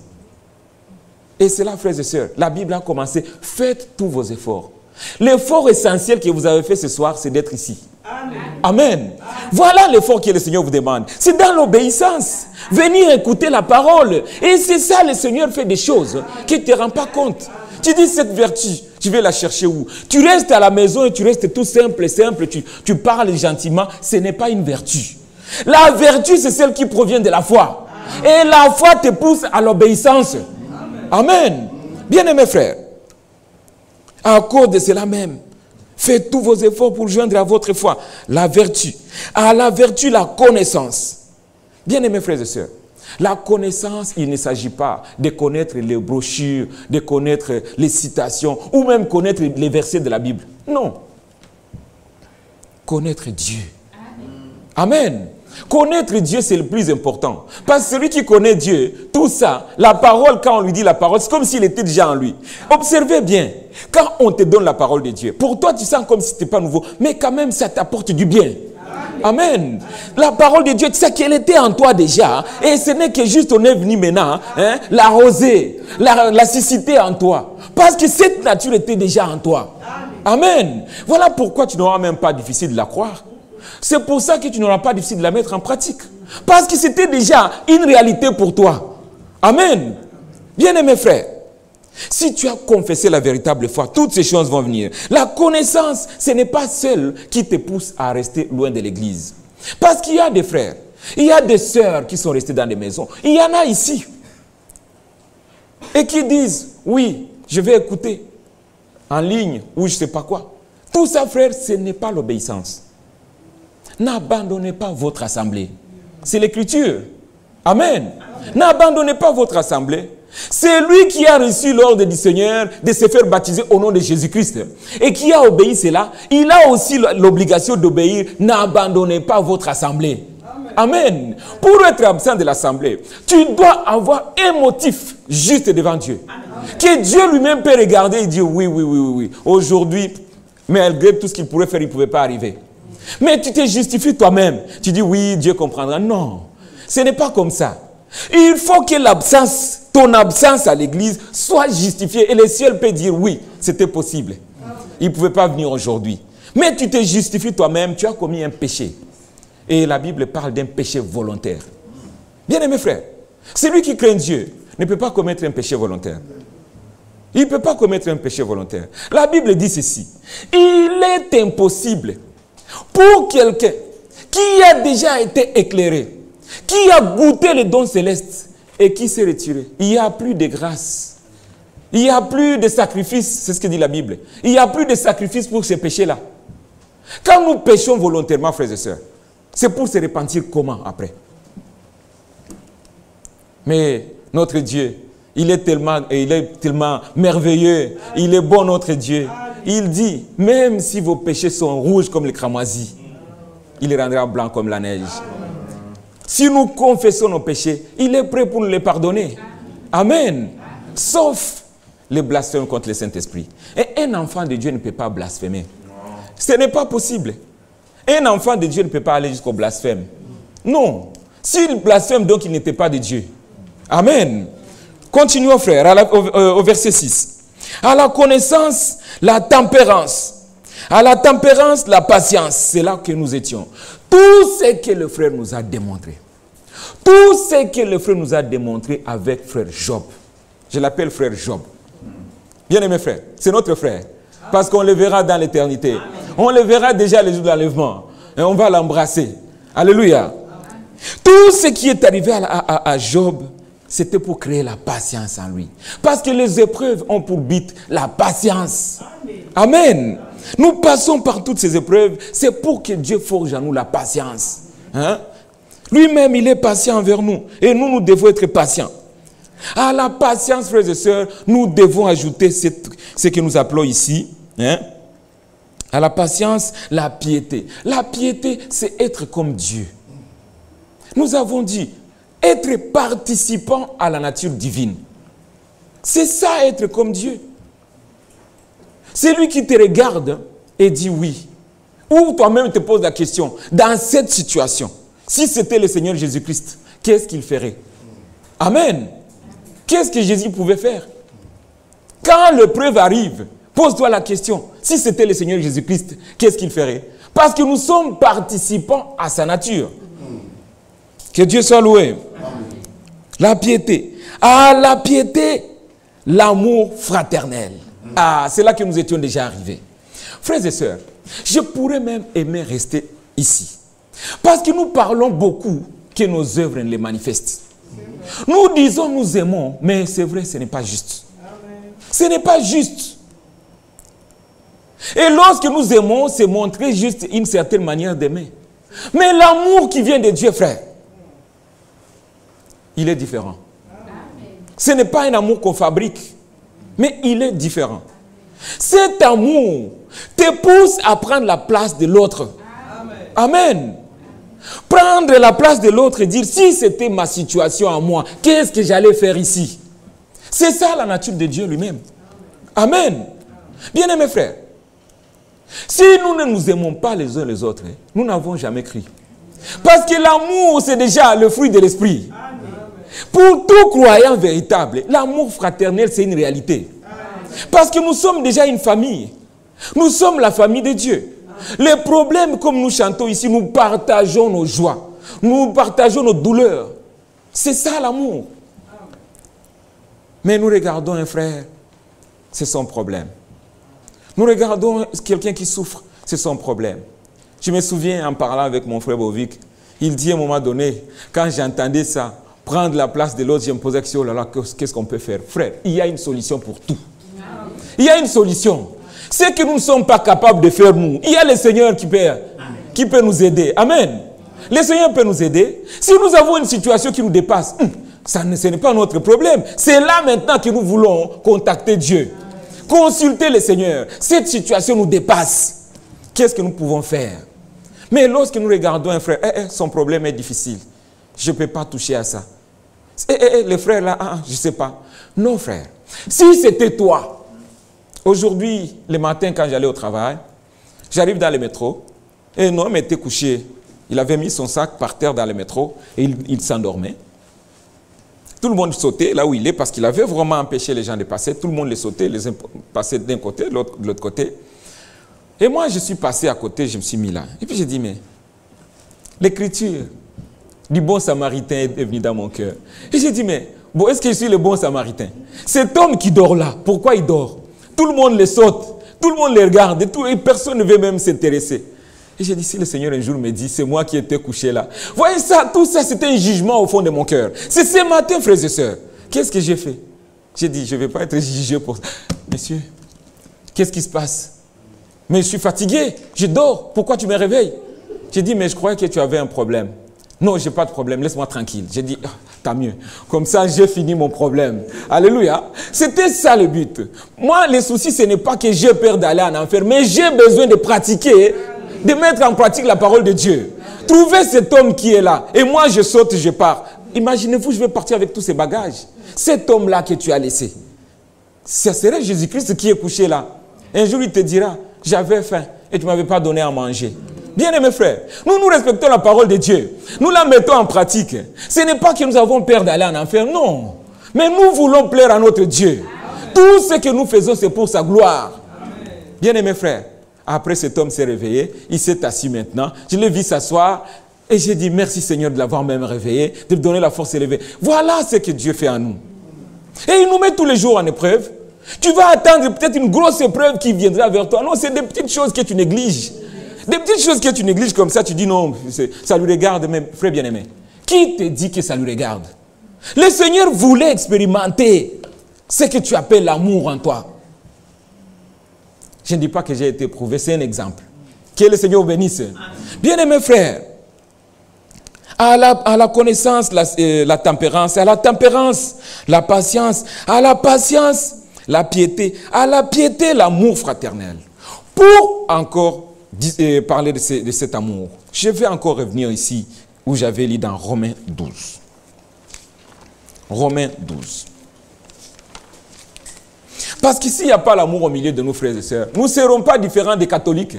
Et c'est là, frères et sœurs, la Bible a commencé, faites tous vos efforts. L'effort essentiel que vous avez fait ce soir, c'est d'être ici. Amen. Amen. Voilà l'effort que le Seigneur vous demande. C'est dans l'obéissance. Venir écouter la parole. Et c'est ça, le Seigneur fait des choses qui ne te rendent pas compte. Tu dis cette vertu, tu vais la chercher où? Tu restes à la maison et tu restes tout simple, tu parles gentiment. Ce n'est pas une vertu. La vertu, c'est celle qui provient de la foi. Et la foi te pousse à l'obéissance. Amen. Bien-aimés frères, à cause de cela même, faites tous vos efforts pour joindre à votre foi la vertu. À la vertu, la connaissance. Bien-aimés frères et sœurs, la connaissance, il ne s'agit pas de connaître les brochures, de connaître les citations, ou même connaître les versets de la Bible. Non. Connaître Dieu. Amen. Connaître Dieu, c'est le plus important. Parce que celui qui connaît Dieu, tout ça, la parole, quand on lui dit la parole, c'est comme s'il était déjà en lui. Observez bien, quand on te donne la parole de Dieu, pour toi, tu sens comme si ce n'était pas nouveau, mais quand même, ça t'apporte du bien. Amen. La parole de Dieu, tu sais qu'elle était en toi déjà, et ce n'est que juste on est venu maintenant, l'arroser, la susciter en toi. Parce que cette nature était déjà en toi. Amen. Voilà pourquoi tu n'auras même pas difficile de la croire. C'est pour ça que tu n'auras pas difficile de la mettre en pratique. Parce que c'était déjà une réalité pour toi. Amen. Bien-aimés frères, si tu as confessé la véritable foi, toutes ces choses vont venir. La connaissance, ce n'est pas seule qui te pousse à rester loin de l'église. Parce qu'il y a des frères, il y a des sœurs qui sont restées dans des maisons. Il y en a ici. Et qui disent, oui, je vais écouter en ligne ou je ne sais pas quoi. Tout ça, frère, ce n'est pas l'obéissance. N'abandonnez pas votre assemblée. C'est l'écriture. Amen. N'abandonnez pas votre assemblée. C'est lui qui a reçu l'ordre du Seigneur de se faire baptiser au nom de Jésus-Christ. Et qui a obéi cela, il a aussi l'obligation d'obéir. N'abandonnez pas votre assemblée. Amen. Pour être absent de l'assemblée, tu dois avoir un motif juste devant Dieu. Que Dieu lui-même peut regarder et dire oui. Aujourd'hui, malgré tout ce qu'il pourrait faire, il ne pouvait pas arriver. Mais tu te justifies toi-même. Tu dis oui, Dieu comprendra. Non, ce n'est pas comme ça. Il faut que ton absence à l'église soit justifiée. Et le ciel peut dire oui, c'était possible. Il ne pouvait pas venir aujourd'hui. Mais tu te justifies toi-même, tu as commis un péché. Et la Bible parle d'un péché volontaire. Bien-aimés frères, celui qui craint Dieu ne peut pas commettre un péché volontaire. Il ne peut pas commettre un péché volontaire. La Bible dit ceci. Il est impossible pour quelqu'un qui a déjà été éclairé, qui a goûté les dons célestes et qui s'est retiré. Il n'y a plus de grâce. Il n'y a plus de sacrifice. C'est ce que dit la Bible. Il n'y a plus de sacrifice pour ces péchés-là. Quand nous péchons volontairement, frères et sœurs, c'est pour se repentir comment après? Mais notre Dieu, il est tellement merveilleux. Il est bon, notre Dieu. Il dit, même si vos péchés sont rouges comme les cramoisis, il les rendra blancs comme la neige. Si nous confessons nos péchés, il est prêt pour nous les pardonner. Amen. Sauf les blasphèmes contre le Saint-Esprit. Et un enfant de Dieu ne peut pas blasphémer. Ce n'est pas possible. Un enfant de Dieu ne peut pas aller jusqu'au blasphème. Non. S'il blasphème, donc il n'était pas de Dieu. Amen. Continuons, frère, au verset 6. À la connaissance, la tempérance. À la tempérance, la patience. C'est là que nous étions. Tout ce que le frère nous a démontré. Tout ce que le frère nous a démontré avec frère Job. Je l'appelle frère Job. Bien-aimé frère, c'est notre frère. Parce qu'on le verra dans l'éternité. On le verra déjà les jours de l'enlèvement. Et on va l'embrasser. Alléluia. Tout ce qui est arrivé à Job, c'était pour créer la patience en lui. Parce que les épreuves ont pour but la patience. Amen. Nous passons par toutes ces épreuves. C'est pour que Dieu forge en nous la patience. Lui-même, il est patient envers nous. Et nous devons être patients. À la patience, frères et sœurs, nous devons ajouter ce que nous appelons ici. À la patience, la piété. La piété, c'est être comme Dieu. Nous avons dit, être participant à la nature divine. C'est ça, être comme Dieu. C'est lui qui te regarde et dit oui. Ou toi-même te poses la question, dans cette situation, si c'était le Seigneur Jésus-Christ, qu'est-ce qu'il ferait? Amen. Qu'est-ce que Jésus pouvait faire? Quand l'épreuve arrive, pose-toi la question, si c'était le Seigneur Jésus-Christ, qu'est-ce qu'il ferait? Parce que nous sommes participants à sa nature. Que Dieu soit loué. La piété. À la piété, l'amour fraternel. Ah, c'est là que nous étions déjà arrivés. Frères et sœurs, je pourrais même aimer rester ici. Parce que nous parlons beaucoup que nos œuvres les manifestent. Nous disons nous aimons, mais c'est vrai, ce n'est pas juste. Ce n'est pas juste. Et lorsque nous aimons, c'est montrer juste une certaine manière d'aimer. Mais l'amour qui vient de Dieu, frère, il est différent. Ce n'est pas un amour qu'on fabrique, mais il est différent. Cet amour te pousse à prendre la place de l'autre. Amen. Prendre la place de l'autre et dire, si c'était ma situation à moi, qu'est-ce que j'allais faire ici? C'est ça la nature de Dieu lui-même. Amen. Bien-aimés frères, si nous ne nous aimons pas les uns les autres, nous n'avons jamais cru. Parce que l'amour, c'est déjà le fruit de l'esprit. Pour tout croyant véritable, l'amour fraternel, c'est une réalité. Parce que nous sommes déjà une famille. Nous sommes la famille de Dieu. Les problèmes, comme nous chantons ici, nous partageons nos joies. Nous partageons nos douleurs. C'est ça l'amour. Mais nous regardons un frère, c'est son problème. Nous regardons quelqu'un qui souffre, c'est son problème. Je me souviens en parlant avec mon frère Bovic, il dit à un moment donné, quand j'entendais ça, prendre la place de l'autre, je me posais la question, oh là là, qu'est-ce qu'on peut faire? Frère, il y a une solution pour tout. Il y a une solution. Ce que nous ne sommes pas capables de faire, nous, il y a le Seigneur qui peut nous aider. Amen. Le Seigneur peut nous aider. Si nous avons une situation qui nous dépasse, ce n'est pas notre problème. C'est là maintenant que nous voulons contacter Dieu. Consulter le Seigneur. Cette situation nous dépasse. Qu'est-ce que nous pouvons faire? Mais lorsque nous regardons un frère, son problème est difficile. Je ne peux pas toucher à ça. Le frère là, je ne sais pas. Non frère. Si c'était toi, aujourd'hui, le matin, quand j'allais au travail, j'arrive dans le métro, et un homme était couché. Il avait mis son sac par terre dans le métro, et il s'endormait. Tout le monde sautait là où il est, parce qu'il avait vraiment empêché les gens de passer. Tout le monde les sautait, les passait d'un côté, de l'autre côté. Et moi, je suis passé à côté, je me suis mis là. Et puis j'ai dit, mais l'écriture du bon samaritain est venue dans mon cœur. Et j'ai dit, mais bon, est-ce que je suis le bon samaritain? Cet homme qui dort là, pourquoi il dort? Tout le monde les saute, tout le monde les regarde, et personne ne veut même s'intéresser. Et j'ai dit, si le Seigneur un jour me dit, c'est moi qui étais couché là. Voyez ça, tout ça, c'était un jugement au fond de mon cœur. C'est ce matin, frères et sœurs. Qu'est-ce que j'ai fait? J'ai dit, je ne vais pas être jugé pour ça. Monsieur, qu'est-ce qui se passe? Mais je suis fatigué, je dors, pourquoi tu me réveilles? J'ai dit, mais je croyais que tu avais un problème. Non, je n'ai pas de problème, laisse-moi tranquille. J'ai dit, tant mieux. Comme ça, j'ai fini mon problème. Alléluia. C'était ça le but. Moi, le souci, ce n'est pas que j'ai peur d'aller en enfer, mais j'ai besoin de pratiquer, de mettre en pratique la parole de Dieu. Trouvez cet homme qui est là. Et moi, je saute, je pars. Imaginez-vous, je vais partir avec tous ces bagages. Cet homme-là que tu as laissé. Ce serait Jésus-Christ qui est couché là. Un jour, il te dira, j'avais faim et tu ne m'avais pas donné à manger. Bien-aimés frères, nous respectons la parole de Dieu. Nous la mettons en pratique. Ce n'est pas que nous avons peur d'aller en enfer, non. Mais nous voulons plaire à notre Dieu. Tout ce que nous faisons, c'est pour sa gloire. Bien-aimés frères, après cet homme s'est réveillé, il s'est assis maintenant. Je l'ai vu s'asseoir et j'ai dit merci Seigneur de l'avoir même réveillé, de lui donner la force élevée. Voilà ce que Dieu fait en nous. Et il nous met tous les jours en épreuve. Tu vas attendre peut-être une grosse épreuve qui viendra vers toi. Non, c'est des petites choses que tu négliges. Des petites choses que tu négliges comme ça, tu dis non, ça lui regarde, mais frère bien-aimé. Qui te dit que ça lui regarde? Le Seigneur voulait expérimenter ce que tu appelles l'amour en toi. Je ne dis pas que j'ai été éprouvé, c'est un exemple. Que le Seigneur bénisse. Bien-aimés frères, à la connaissance, la tempérance, à la tempérance, la patience, à la patience, la piété, à la piété, l'amour fraternel. Pour encore parler de cet amour, je vais encore revenir ici où j'avais lu dans Romains 12. Romains 12. Parce qu'ici, il n'y a pas l'amour au milieu de nos frères et sœurs. Nous ne serons pas différents des catholiques.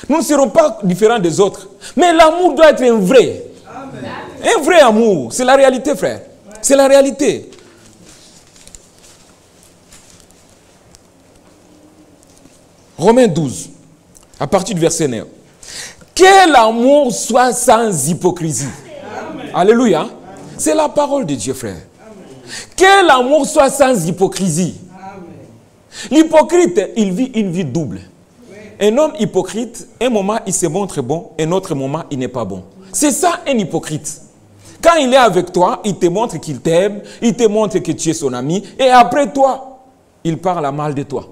Nous ne serons pas différents des autres. Mais l'amour doit être un vrai. Amen. Un vrai amour. C'est la réalité, frère. C'est la réalité. Romains 12, à partir du verset 9. Que l'amour soit sans hypocrisie. Amen. Alléluia. C'est la parole de Dieu, frère. Amen. Que l'amour soit sans hypocrisie. L'hypocrite, il vit une vie double. Un homme hypocrite, un moment, il se montre bon, un autre moment, il n'est pas bon. C'est ça, un hypocrite. Quand il est avec toi, il te montre qu'il t'aime, il te montre que tu es son ami, et après toi, il parle à mal de toi.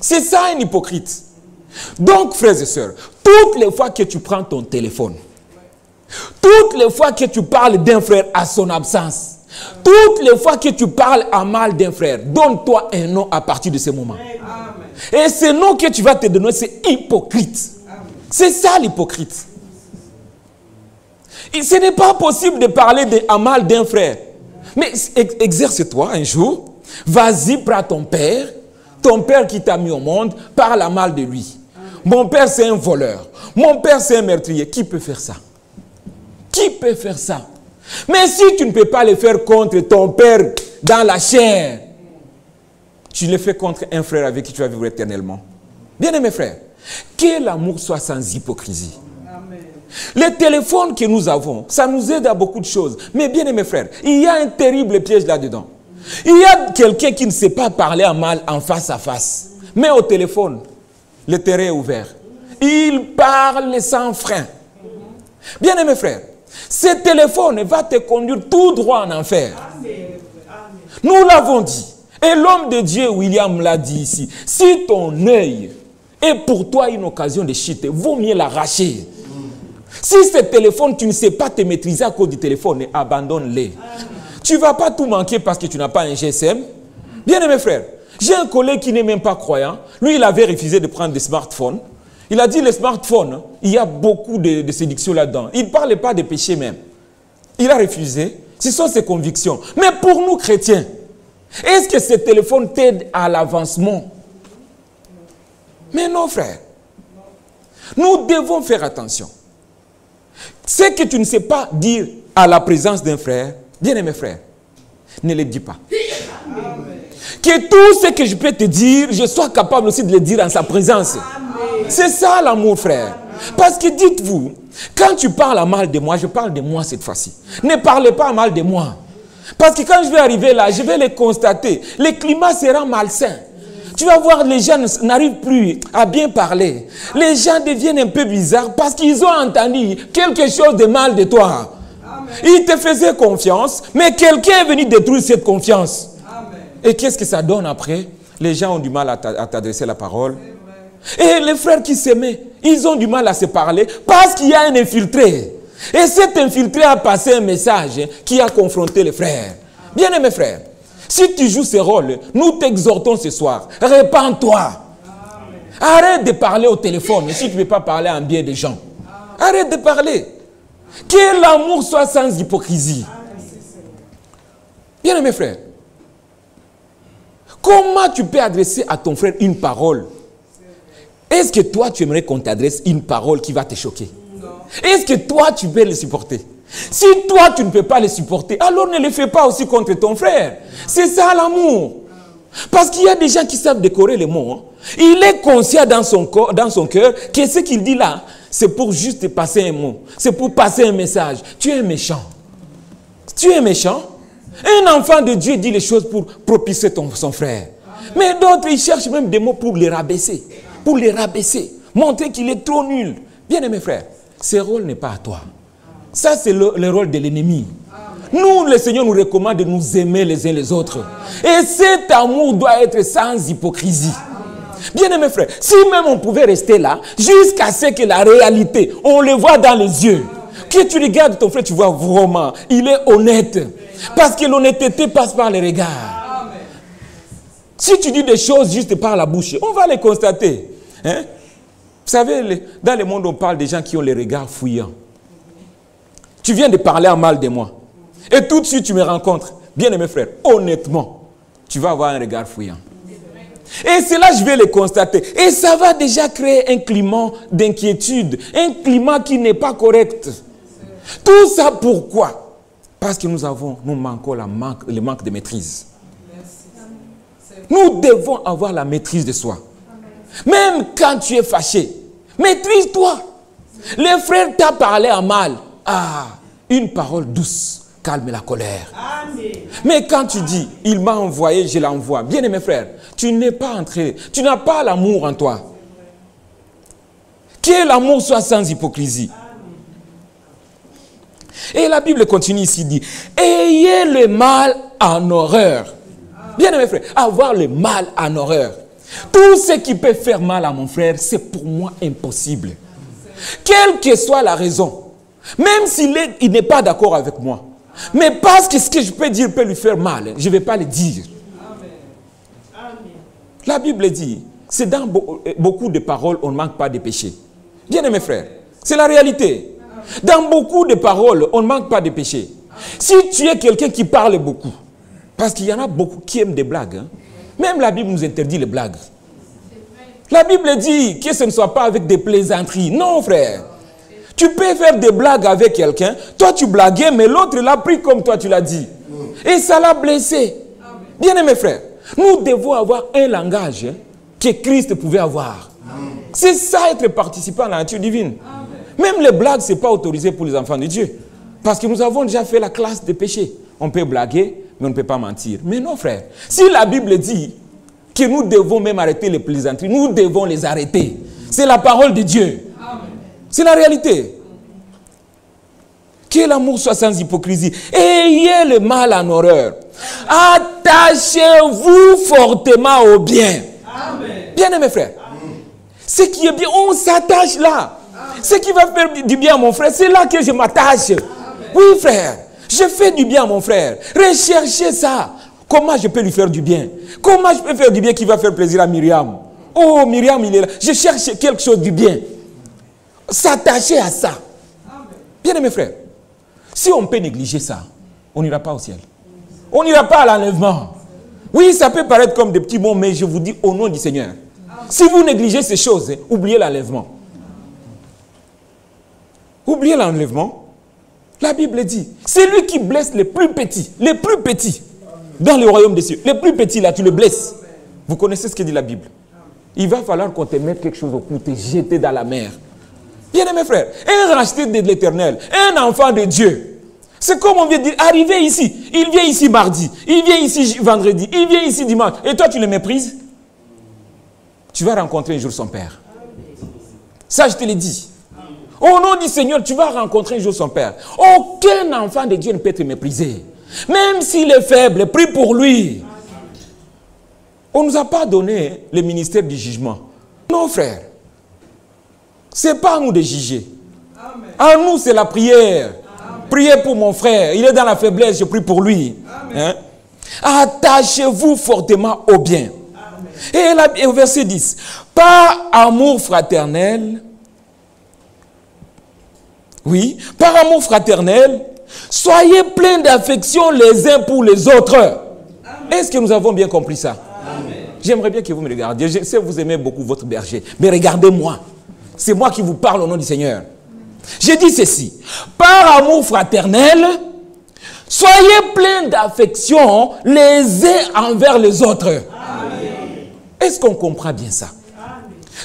C'est ça, un hypocrite. Donc, frères et sœurs, toutes les fois que tu prends ton téléphone, toutes les fois que tu parles d'un frère à son absence, toutes les fois que tu parles à mal d'un frère, donne-toi un nom à partir de ce moment. Amen. Et ce nom que tu vas te donner, c'est hypocrite. C'est ça l'hypocrite. Ce n'est pas possible de parler à mal d'un frère. Mais exerce-toi un jour. Vas-y, prends ton père qui t'a mis au monde, parle à mal de lui. Mon père, c'est un voleur. Mon père, c'est un meurtrier. Qui peut faire ça? Qui peut faire ça? Mais si tu ne peux pas le faire contre ton père dans la chair, tu le fais contre un frère avec qui tu vas vivre éternellement. Bien-aimés frères, que l'amour soit sans hypocrisie. Amen. Les téléphones que nous avons, ça nous aide à beaucoup de choses. Mais bien-aimés frères, il y a un terrible piège là-dedans. Il y a quelqu'un qui ne sait pas parler à mal en face à face. Mais au téléphone, le terrain est ouvert. Il parle sans frein. Bien-aimés frères, ce téléphone va te conduire tout droit en enfer. Nous l'avons dit. Et l'homme de Dieu, William, l'a dit ici. Si ton œil est pour toi une occasion de chuter, vaut mieux l'arracher. Si ce téléphone, tu ne sais pas te maîtriser à cause du téléphone, abandonne-le. Tu ne vas pas tout manquer parce que tu n'as pas un GSM. Bien-aimés frères, j'ai un collègue qui n'est même pas croyant. Lui, il avait refusé de prendre des smartphones. Il a dit, les smartphones, il y a beaucoup de séduction là-dedans. Il ne parlait pas de péché même. Il a refusé. Ce sont ses convictions. Mais pour nous, chrétiens, est-ce que ce téléphone t'aide à l'avancement? Mais non, frère. Nous devons faire attention. Ce que tu ne sais pas dire à la présence d'un frère, bien-aimé frère, ne le dis pas. Amen. Que tout ce que je peux te dire, je sois capable aussi de le dire en sa présence. C'est ça l'amour, frère. Parce que dites-vous, quand tu parles à mal de moi, je parle de moi cette fois-ci. Ne parlez pas à mal de moi. Parce que quand je vais arriver là, je vais le constater. Le climat sera malsain. Tu vas voir, les gens n'arrivent plus à bien parler. Les gens deviennent un peu bizarres parce qu'ils ont entendu quelque chose de mal de toi. Amen. Ils te faisaient confiance, mais quelqu'un est venu détruire cette confiance. Amen. Et qu'est-ce que ça donne après? Les gens ont du mal à t'adresser la parole. Et les frères qui s'aimaient, ils ont du mal à se parler parce qu'il y a un infiltré. Et cet infiltré a passé un message qui a confronté les frères. Bien-aimés frères, si tu joues ce rôle, nous t'exhortons ce soir. Répands-toi. Arrête de parler au téléphone si tu ne veux pas parler en bien des gens. Arrête de parler. Que l'amour soit sans hypocrisie. Bien-aimés frères, comment tu peux adresser à ton frère une parole? Est-ce que toi, tu aimerais qu'on t'adresse une parole qui va te choquer? Est-ce que toi, tu peux le supporter? Si toi, tu ne peux pas le supporter, alors ne le fais pas aussi contre ton frère. C'est ça l'amour. Parce qu'il y a des gens qui savent décorer les mots. Hein. Il est conscient dans son cœur que ce qu'il dit là, c'est pour juste passer un mot. C'est pour passer un message. Tu es méchant. Tu es méchant. Un enfant de Dieu dit les choses pour propicier son frère. Mais d'autres, ils cherchent même des mots pour les rabaisser. Pour les rabaisser. Montrer qu'il est trop nul. Bien-aimé frère, ce rôle n'est pas à toi. Ça, c'est le rôle de l'ennemi. Nous, le Seigneur nous recommande de nous aimer les uns les autres. Et cet amour doit être sans hypocrisie. Bien-aimé frère, si même on pouvait rester là, jusqu'à ce que la réalité, on le voit dans les yeux. Que tu regardes ton frère, tu vois vraiment, il est honnête. Parce que l'honnêteté passe par les regards. Si tu dis des choses juste par la bouche, on va les constater. Hein? Vous savez, dans le monde, on parle des gens qui ont les regards fouillants. Tu viens de parler en mal de moi. Et tout de suite, tu me rencontres. Bien-aimé frère, honnêtement, tu vas avoir un regard fouillant. Et c'est là que je vais le constater. Et ça va déjà créer un climat d'inquiétude. Un climat qui n'est pas correct. Tout ça pourquoi? Parce que nous manquons le manque de maîtrise. Nous devons avoir la maîtrise de soi. Même quand tu es fâché, maîtrise-toi. Les frères t'ont parlé en mal. Ah, une parole douce calme la colère. Amen. Mais quand tu dis, il m'a envoyé, je l'envoie. Bien aimé frère, tu n'es pas entré, tu n'as pas l'amour en toi. Que l'amour soit sans hypocrisie. Amen. Et la Bible continue ici, dit, ayez le mal en horreur. Bien aimé frère, avoir le mal en horreur. Tout ce qui peut faire mal à mon frère, c'est pour moi impossible. Quelle que soit la raison, même s'il n'est pas d'accord avec moi, mais parce que ce que je peux dire peut lui faire mal, je ne vais pas le dire. Amen. La Bible dit, c'est dans beaucoup de paroles, on ne manque pas de péché. Bien aimé frère, c'est la réalité. Dans beaucoup de paroles, on ne manque pas de péché. Si tu es quelqu'un qui parle beaucoup, parce qu'il y en a beaucoup qui aiment des blagues, hein. Même la Bible nous interdit les blagues. La Bible dit que ce ne soit pas avec des plaisanteries. Non, frère. Tu peux faire des blagues avec quelqu'un. Toi, tu blaguais, mais l'autre l'a pris comme toi, tu l'as dit. Et ça l'a blessé. Bien-aimés frères, nous devons avoir un langage que Christ pouvait avoir. C'est ça, être participant à la nature divine. Même les blagues, ce n'est pas autorisé pour les enfants de Dieu. Parce que nous avons déjà fait la classe des péchés. On peut blaguer, mais on ne peut pas mentir. Mais non, frère. Si la Bible dit que nous devons même arrêter les plaisanteries, nous devons les arrêter. C'est la parole de Dieu. C'est la réalité. Que l'amour soit sans hypocrisie. Ayez le mal en horreur. Attachez-vous fortement au bien. Bien, mes frères. Ce qui est bien, on s'attache là. Ce qui va faire du bien à mon frère, c'est là que je m'attache. Oui, frère. Je fais du bien à mon frère. Recherchez ça. Comment je peux lui faire du bien? Comment je peux faire du bien qui va faire plaisir à Myriam? Oh, Myriam, il est là. Je cherche quelque chose du bien. S'attacher à ça. Bien, mes frères. Si on peut négliger ça, on n'ira pas au ciel. On n'ira pas à l'enlèvement. Oui, ça peut paraître comme des petits mots, mais je vous dis au nom du Seigneur. Si vous négligez ces choses, oubliez l'enlèvement. Oubliez l'enlèvement. La Bible dit, c'est lui qui blesse les plus petits dans le royaume des cieux. Les plus petits là, tu les blesses. Vous connaissez ce que dit la Bible. Il va falloir qu'on te mette quelque chose au cou, te jeter dans la mer. Bien mes frères, un racheté de l'Éternel, un enfant de Dieu. C'est comme on vient de dire, arrivé ici, il vient ici mardi, il vient ici vendredi, il vient ici dimanche. Et toi tu le méprises? Tu vas rencontrer un jour son père. Ça je te l'ai dit. Au nom du Seigneur, tu vas rencontrer un jour son père. Aucun enfant de Dieu ne peut te mépriser. Même s'il est faible, prie pour lui. On ne nous a pas donné le ministère du jugement. Non, frère. Ce n'est pas à nous de juger. À nous, c'est la prière. Priez pour mon frère. Il est dans la faiblesse, je prie pour lui. Hein? Attachez-vous fortement au bien. Et au verset 10. Par amour fraternel, oui, par amour fraternel, soyez pleins d'affection les uns pour les autres. Est-ce que nous avons bien compris ça? J'aimerais bien que vous me regardiez. Je sais que vous aimez beaucoup votre berger. Mais regardez-moi. C'est moi qui vous parle au nom du Seigneur. Je dis ceci. Par amour fraternel, soyez pleins d'affection les uns envers les autres. Est-ce qu'on comprend bien ça?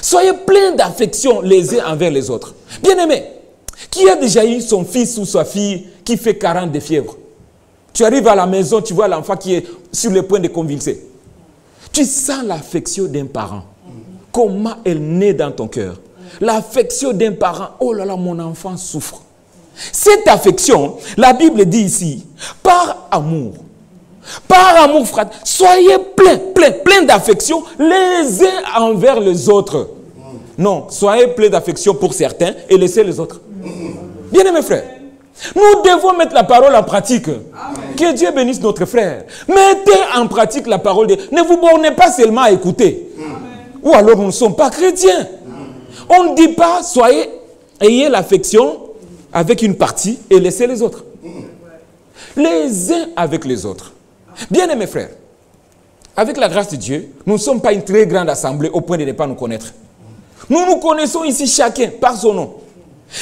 Soyez pleins d'affection les uns envers les autres. Bien-aimé, qui a déjà eu son fils ou sa fille qui fait 40 de fièvre? Tu arrives à la maison, tu vois l'enfant qui est sur le point de convulser. Tu sens l'affection d'un parent. Comment elle naît dans ton cœur? L'affection d'un parent. Oh là là, mon enfant souffre. Cette affection, la Bible dit ici, par amour, frère, soyez pleins d'affection les uns envers les autres. Non, soyez pleins d'affection pour certains et laissez les autres. Bien aimés frères, nous devons mettre la parole en pratique. Amen. Que Dieu bénisse notre frère. Mettez en pratique la parole de Dieu. Ne vous bornez pas seulement à écouter. Amen. Ou alors nous ne sommes pas chrétiens. Amen. On ne dit pas, ayez l'affection avec une partie et laissez les autres. Les uns avec les autres. Bien aimés frères, avec la grâce de Dieu, nous ne sommes pas une très grande assemblée au point de ne pas nous connaître. Nous nous connaissons ici chacun par son nom.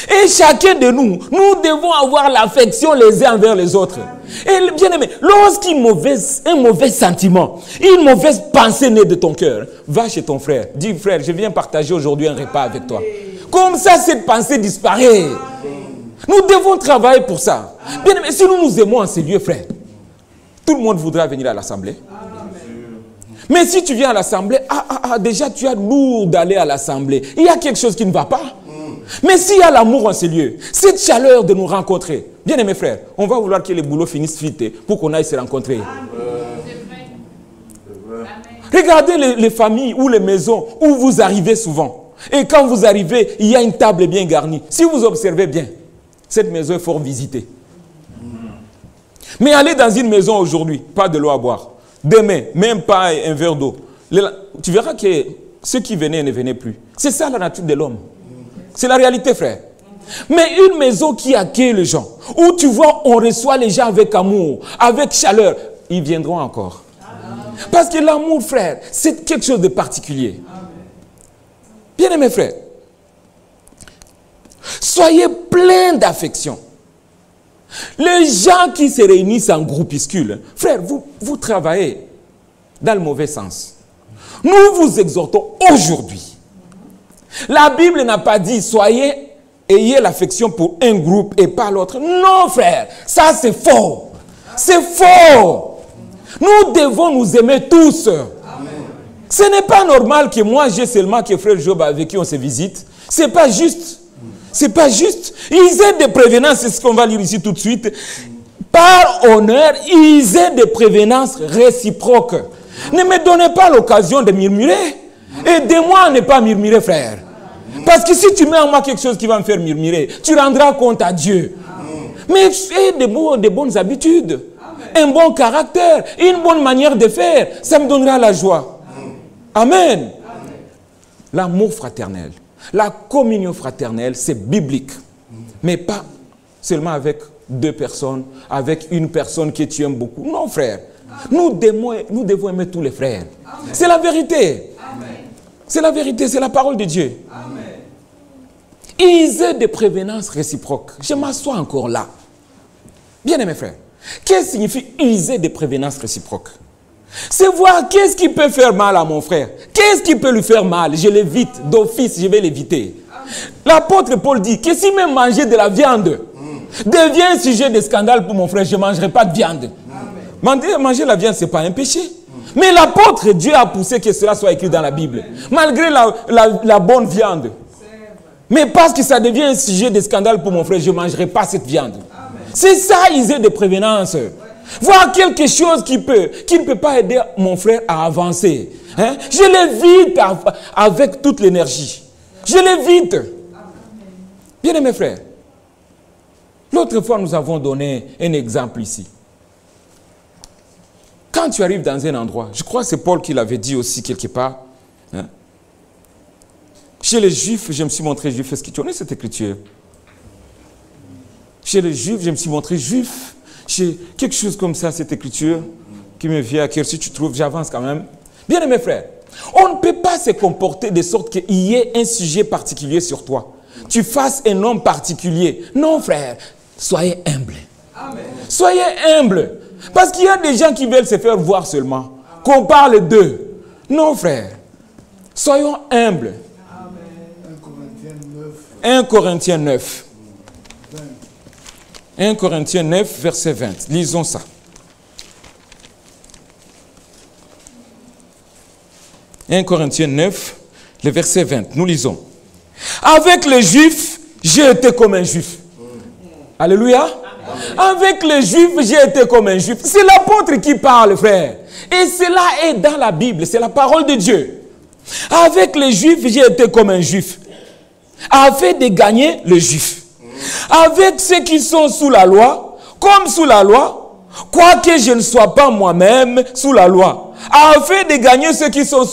Et chacun de nous, nous devons avoir l'affection les uns envers les autres. Et bien aimé, lorsqu'un mauvais sentiment, une mauvaise pensée naît de ton cœur, va chez ton frère. Dis frère, je viens partager aujourd'hui un repas avec toi. Comme ça, cette pensée disparaît. Nous devons travailler pour ça. Bien aimé, si nous nous aimons en ces lieux, frère, tout le monde voudra venir à l'assemblée. Mais si tu viens à l'assemblée, déjà tu as lourd d'aller à l'assemblée. Il y a quelque chose qui ne va pas. Mais s'il y a l'amour en ces lieux, cette chaleur de nous rencontrer, bien aimés frères, on va vouloir que les boulots finissent vite pour qu'on aille se rencontrer. Regardez les familles ou les maisons où vous arrivez souvent. Et quand vous arrivez, il y a une table bien garnie. Si vous observez bien, cette maison est fort visitée. Mais allez dans une maison aujourd'hui, pas de l'eau à boire. Demain, même pas un verre d'eau. Tu verras que ceux qui venaient ne venaient plus. C'est ça la nature de l'homme. C'est la réalité, frère. Mais une maison qui accueille les gens, où tu vois, on reçoit les gens avec amour, avec chaleur, ils viendront encore. Parce que l'amour, frère, c'est quelque chose de particulier. Bien aimés frères, soyez pleins d'affection. Les gens qui se réunissent en groupuscule, frère, vous travaillez dans le mauvais sens. Nous vous exhortons aujourd'hui. La Bible n'a pas dit ayez l'affection pour un groupe et pas l'autre. Non, frère, ça c'est faux. C'est faux. Nous devons nous aimer tous. Amen. Ce n'est pas normal que moi j'ai seulement que frère Job avec qui on se visite. C'est pas juste. C'est pas juste. Ils aient des prévenances, c'est ce qu'on va lire ici tout de suite. Par honneur, ils aient des prévenances réciproques. Ne me donnez pas l'occasion de murmurer. Aidez-moi à ne pas murmurer, frère. Parce que si tu mets en moi quelque chose qui va me faire murmurer, tu rendras compte à Dieu. Mais aie de bonnes habitudes, un bon caractère, une bonne manière de faire. Ça me donnera la joie. Amen. L'amour fraternel, la communion fraternelle, c'est biblique. Mais pas seulement avec deux personnes, avec une personne que tu aimes beaucoup. Non, frère. Nous devons aimer tous les frères. C'est la vérité. C'est la vérité, c'est la parole de Dieu. Ils aient des prévenances réciproques. Je m'assois encore là. Bien aimé frère, qu'est-ce que signifie user des prévenances réciproques? C'est voir qu'est-ce qui peut faire mal à mon frère. Qu'est-ce qui peut lui faire mal? Je l'évite, d'office, je vais l'éviter. L'apôtre Paul dit que si même manger de la viande devient un sujet de scandale pour mon frère, je ne mangerai pas de viande. Manger la viande, ce n'est pas un péché. Mais l'apôtre, Dieu a poussé que cela soit écrit dans la Bible. Malgré la bonne viande. Mais parce que ça devient un sujet de scandale pour mon frère, je ne mangerai pas cette viande. C'est ça, ils aient des prévenances. Voir quelque chose qui ne peut pas aider mon frère à avancer. Hein? Je l'évite avec toute l'énergie. Je l'évite. Bien aimé frère, l'autre fois nous avons donné un exemple ici. Quand tu arrives dans un endroit, je crois que c'est Paul qui l'avait dit aussi quelque part. Hein? Chez les Juifs, je me suis montré juif. Est-ce que tu connais cette écriture? Chez les Juifs, je me suis montré juif. Chez quelque chose comme ça, cette écriture qui me vient à cœur. Si tu trouves, j'avance quand même. Bien aimé frère, on ne peut pas se comporter de sorte qu'il y ait un sujet particulier sur toi. Tu fasses un homme particulier. Non frère, soyez humble. Amen. Soyez humble. Parce qu'il y a des gens qui veulent se faire voir seulement. Qu'on parle d'eux. Non frère, soyons humbles. 1 Corinthiens 9. 1 Corinthiens 9, verset 20. Lisons ça. 1 Corinthiens 9, le verset 20. Nous lisons. Avec les Juifs, j'ai été comme un Juif. Alléluia. Avec les Juifs, j'ai été comme un Juif. C'est l'apôtre qui parle, frère. Et cela est dans la Bible. C'est la parole de Dieu. Avec les Juifs, j'ai été comme un Juif. Afin de gagner les Juifs. Avec ceux qui sont sous la loi, comme sous la loi, quoique je ne sois pas moi-même sous la loi. Afin de gagner ceux qui sont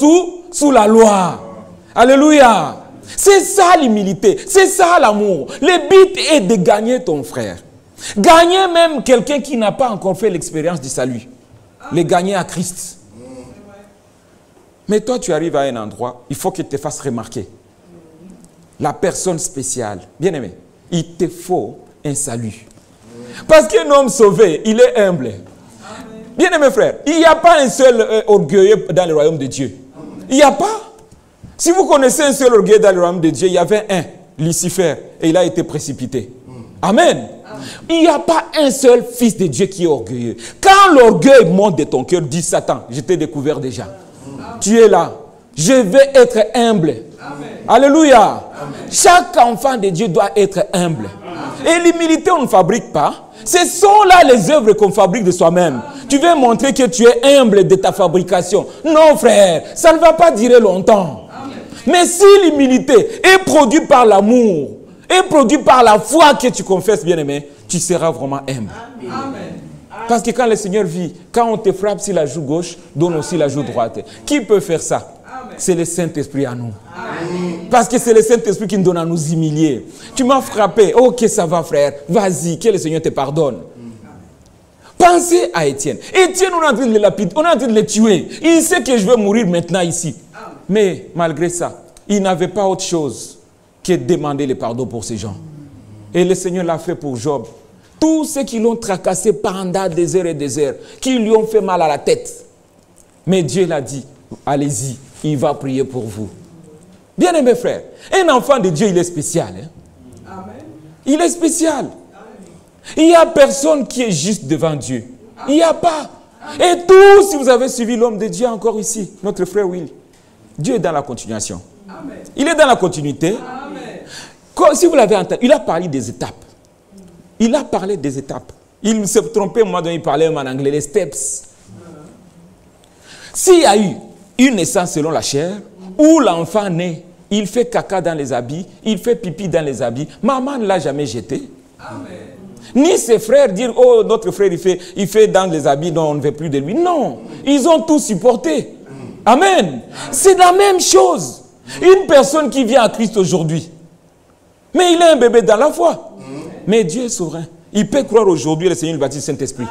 sous la loi. Alléluia. C'est ça l'humilité. C'est ça l'amour. Le but est de gagner ton frère. Gagner même quelqu'un qui n'a pas encore fait l'expérience du salut. Le gagner à Christ. Mais toi, tu arrives à un endroit, il faut qu'il te fasse remarquer. La personne spéciale. Bien aimé, il te faut un salut. Parce qu'un homme sauvé, il est humble. Bien aimé frère, il n'y a pas un seul orgueilleux dans le royaume de Dieu. Il n'y a pas. Si vous connaissez un seul orgueilleux dans le royaume de Dieu, il y avait un, Lucifer, et il a été précipité. Amen. Il n'y a pas un seul fils de Dieu qui est orgueilleux. Quand l'orgueil monte de ton cœur, dis Satan, je t'ai découvert déjà. Tu es là. Je vais être humble. Amen. Alléluia. Amen. Chaque enfant de Dieu doit être humble. Amen. Et l'humilité, on ne fabrique pas. Ce sont là les œuvres qu'on fabrique de soi-même. Tu veux montrer que tu es humble de ta fabrication. Non, frère, ça ne va pas durer longtemps. Amen. Mais si l'humilité est produite par l'amour, est produite par la foi que tu confesses, bien-aimé, tu seras vraiment humble. Amen. Parce que quand le Seigneur vit, quand on te frappe sur la joue gauche, donne aussi la joue droite. Qui peut faire ça? C'est le Saint-Esprit à nous. Amen. Parce que c'est le Saint-Esprit qui nous donne à nous humilier. Tu m'as frappé. Ok, ça va, frère. Vas-y, que le Seigneur te pardonne. Pensez à Étienne. Étienne, on est en train de le lapider, on est en train de le tuer. Il sait que je vais mourir maintenant ici. Mais malgré ça, il n'avait pas autre chose que de demander le pardon pour ces gens. Et le Seigneur l'a fait pour Job. Tous ceux qui l'ont tracassé pendant des heures et des heures, qui lui ont fait mal à la tête. Mais Dieu l'a dit, allez-y, il va prier pour vous. Bien-aimés frères, un enfant de Dieu, il est spécial. Hein? Amen. Il est spécial. Amen. Il n'y a personne qui est juste devant Dieu. Il n'y a pas. Et tous, si vous avez suivi l'homme de Dieu encore ici, notre frère Will, Dieu est dans la continuation. Amen. Il est dans la continuité. Amen. Si vous l'avez entendu, il a parlé des étapes. Il a parlé des étapes. Il s'est trompé, moi, il parlait en anglais, les steps. S'il y a eu une naissance selon la chair, où l'enfant naît, il fait caca dans les habits, il fait pipi dans les habits, maman ne l'a jamais jeté. Amen. Ni ses frères dire, oh, notre frère, il fait dans les habits dont on ne veut plus de lui. Non, ils ont tout supporté. Amen. C'est la même chose. Une personne qui vient à Christ aujourd'hui, mais il est un bébé dans la foi. Mais Dieu est souverain. Il peut croire aujourd'hui le Seigneur le baptise Saint-Esprit.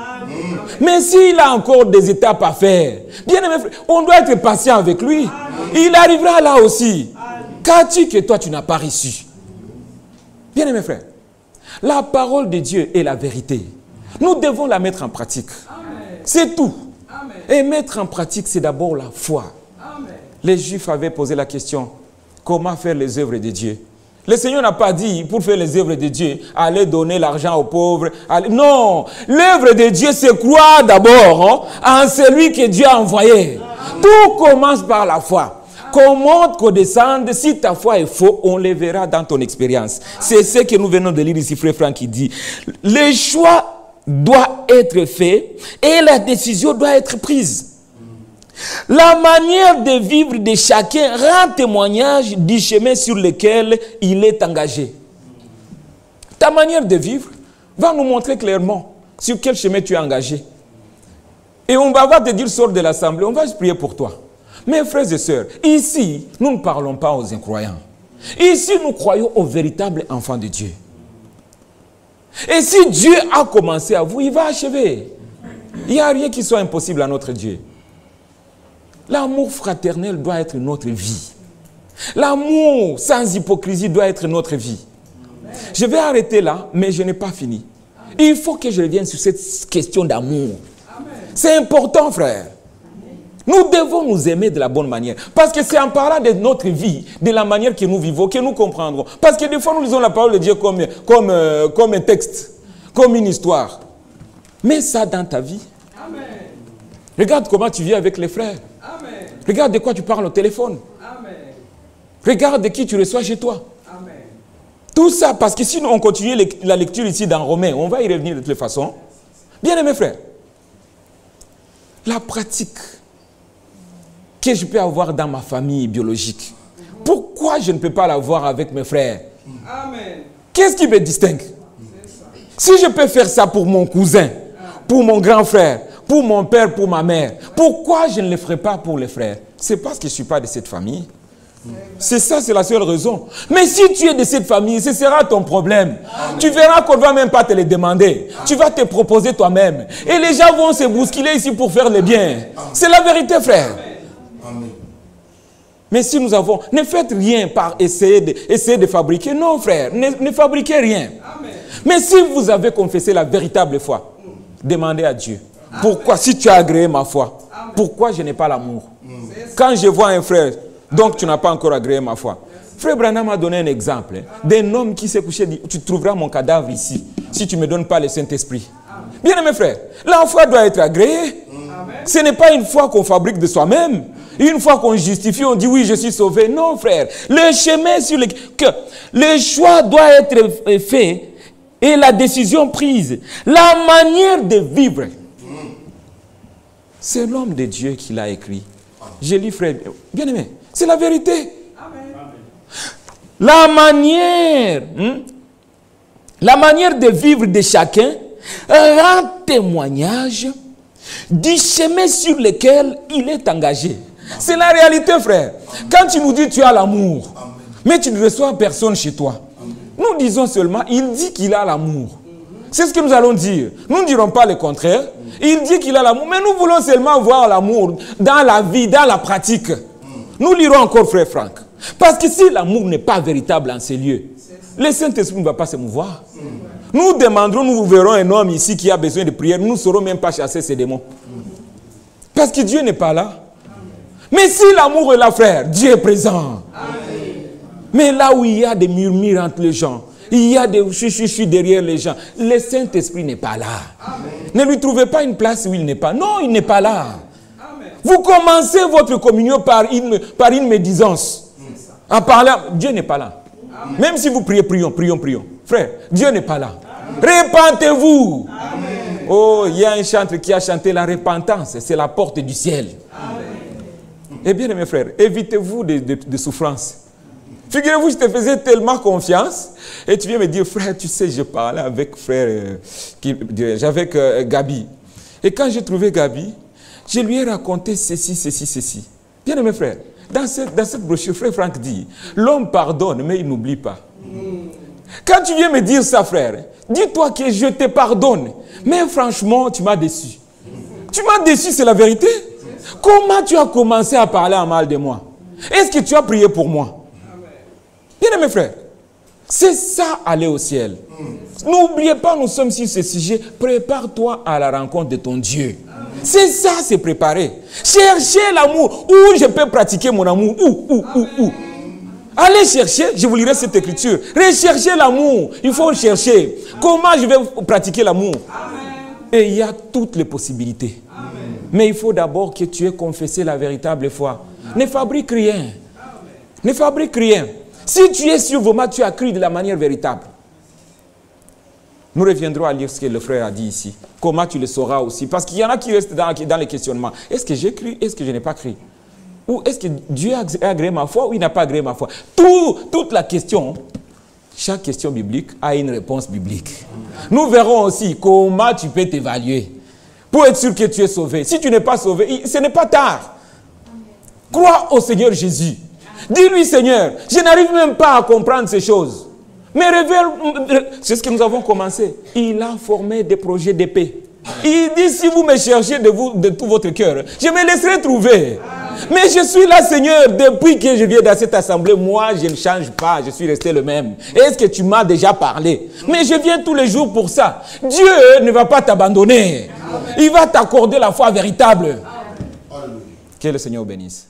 Mais s'il a encore des étapes à faire, bien aimé frère, on doit être patient avec lui. Il arrivera là aussi. Qu'as-tu que toi tu n'as pas reçu? Bien aimé frère, la parole de Dieu est la vérité. Nous devons la mettre en pratique. C'est tout. Et mettre en pratique, c'est d'abord la foi. Les Juifs avaient posé la question, comment faire les œuvres de Dieu? Le Seigneur n'a pas dit, pour faire les œuvres de Dieu, allez donner l'argent aux pauvres. Allez... Non, l'œuvre de Dieu, c'est croire d'abord en celui que Dieu a envoyé. Tout commence par la foi. Qu'on monte, qu'on descende, si ta foi est faux, on le verra dans ton expérience. C'est ce que nous venons de lire ici, frère Franck, qui dit, le choix doit être fait et la décision doit être prise. La manière de vivre de chacun rend témoignage du chemin sur lequel il est engagé. Ta manière de vivre va nous montrer clairement sur quel chemin tu es engagé. Et on va te dire, sors de l'assemblée, on va prier pour toi. Mes frères et sœurs, ici, nous ne parlons pas aux incroyants. Ici, nous croyons aux véritables enfants de Dieu. Et si Dieu a commencé à vous, il va achever. Il n'y a rien qui soit impossible à notre Dieu. L'amour fraternel doit être notre vie. L'amour sans hypocrisie doit être notre vie. Je vais arrêter là, mais je n'ai pas fini. Il faut que je revienne sur cette question d'amour. C'est important, frère. Nous devons nous aimer de la bonne manière. Parce que c'est en parlant de notre vie, de la manière que nous vivons, que nous comprendrons. Parce que des fois, nous lisons la parole de Dieu comme un texte, comme une histoire. Mets ça dans ta vie. Amen. Regarde comment tu vis avec les frères. Amen. Regarde de quoi tu parles au téléphone. Amen. Regarde de qui tu reçois chez toi. Amen. Tout ça, parce que si on continue la lecture ici dans Romains, on va y revenir de toute façon. Bien aimés frères, la pratique que je peux avoir dans ma famille biologique, pourquoi je ne peux pas l'avoir avec mes frères? Amen. Qu'est-ce qui me distingue? Si je peux faire ça pour mon cousin, pour mon grand frère, pour mon père, pour ma mère, pourquoi je ne le ferai pas pour les frères? C'est parce que je ne suis pas de cette famille. C'est ça, c'est la seule raison. Mais si tu es de cette famille, ce sera ton problème. Amen. Tu verras qu'on ne va même pas te le demander. Amen. Tu vas te proposer toi-même. Et les gens vont se bousculer ici pour faire le bien. C'est la vérité, frère. Amen. Mais si nous avons... Ne faites rien par essayer de fabriquer. Non, frère, ne fabriquez rien. Amen. Mais si vous avez confessé la véritable foi, demandez à Dieu. Pourquoi, si tu as agréé ma foi, pourquoi je n'ai pas l'amour? Quand je vois un frère, donc tu n'as pas encore agréé ma foi. Frère Branham m'a donné un exemple d'un homme qui s'est couché, dit, tu trouveras mon cadavre ici, si tu ne me donnes pas le Saint-Esprit. Bien aimé frère, la foi doit être agréée. Ce n'est pas une foi qu'on fabrique de soi-même. Une fois qu'on justifie, on dit oui, je suis sauvé. Non, frère. Le chemin sur lequel le choix doit être fait et la décision prise. La manière de vivre. C'est l'homme de Dieu qui l'a écrit. Je lis, frère. Bien aimé, c'est la vérité. Amen. La manière de vivre de chacun rend témoignage du chemin sur lequel il est engagé. C'est la réalité, frère. Quand tu nous dis tu as l'amour, Mais tu ne reçois personne chez toi. Nous disons seulement, il dit qu'il a l'amour. C'est ce que nous allons dire. Nous ne dirons pas le contraire. Il dit qu'il a l'amour, mais nous voulons seulement voir l'amour dans la vie, dans la pratique. Nous lirons encore, frère Franck. Parce que si l'amour n'est pas véritable en ces lieux, le Saint-Esprit ne va pas se mouvoir. Nous demanderons, nous verrons un homme ici qui a besoin de prière, nous ne saurons même pas chasser ces démons. Parce que Dieu n'est pas là. Mais si l'amour est là, frère, Dieu est présent. Mais là où il y a des murmures entre les gens, il y a des chuchuchus derrière les gens, le Saint-Esprit n'est pas là. Ne lui trouvez pas une place où il n'est pas. Non, il n'est pas là. Vous commencez votre communion par une médisance. En parlant, Dieu n'est pas là. Même si vous priez, prions. Frère, Dieu n'est pas là. Repentez-vous. Oh, il y a un chanteur qui a chanté la repentance. C'est la porte du ciel. Eh bien, mes frères, évitez-vous de souffrance. Figurez-vous, je te faisais tellement confiance. Et tu viens me dire, frère, tu sais, je parlais avec frère, avec Gabi. Et quand j'ai trouvé Gabi, je lui ai raconté ceci. Bien, mes frères, dans cette brochure, frère Franck dit, l'homme pardonne, mais il n'oublie pas. Quand tu viens me dire ça, frère, dis-toi que je te pardonne. Mais franchement, tu m'as déçu. Tu m'as déçu, c'est la vérité. Comment tu as commencé à parler en mal de moi? Est-ce que tu as prié pour moi? Bien, mes frères, c'est ça, aller au ciel. N'oubliez pas, nous sommes sur ce sujet. Prépare-toi à la rencontre de ton Dieu. C'est ça, c'est préparer. Cherchez l'amour. Où je peux pratiquer mon amour? Où? Allez chercher, je vous lirai cette écriture. Recherchez l'amour. Il faut chercher. Comment je vais pratiquer l'amour? Et il y a toutes les possibilités. Mais il faut d'abord que tu aies confessé la véritable foi. Ne fabrique rien. Ne fabrique rien. Si tu es sûr, vraiment, tu as cru de la manière véritable. Nous reviendrons à lire ce que le frère a dit ici. Comment tu le sauras aussi? Parce qu'il y en a qui restent dans les questionnements. Est-ce que j'ai cru? Est-ce que je n'ai pas cru? Ou est-ce que Dieu a agréé ma foi ou il n'a pas agréé ma foi? Toute la question, chaque question biblique a une réponse biblique. Nous verrons aussi comment tu peux t'évaluer pour être sûr que tu es sauvé. Si tu n'es pas sauvé, ce n'est pas tard. Crois au Seigneur Jésus. Dis-lui, Seigneur, je n'arrive même pas à comprendre ces choses. Mais révèle, c'est ce que nous avons commencé. Il a formé des projets de paix. Il dit, si vous me cherchez de tout votre cœur, je me laisserai trouver. Mais je suis là, Seigneur, depuis que je viens dans cette assemblée, moi, je ne change pas, je suis resté le même. Est-ce que tu m'as déjà parlé? Mais je viens tous les jours pour ça. Dieu ne va pas t'abandonner. Il va t'accorder la foi véritable. Que le Seigneur bénisse.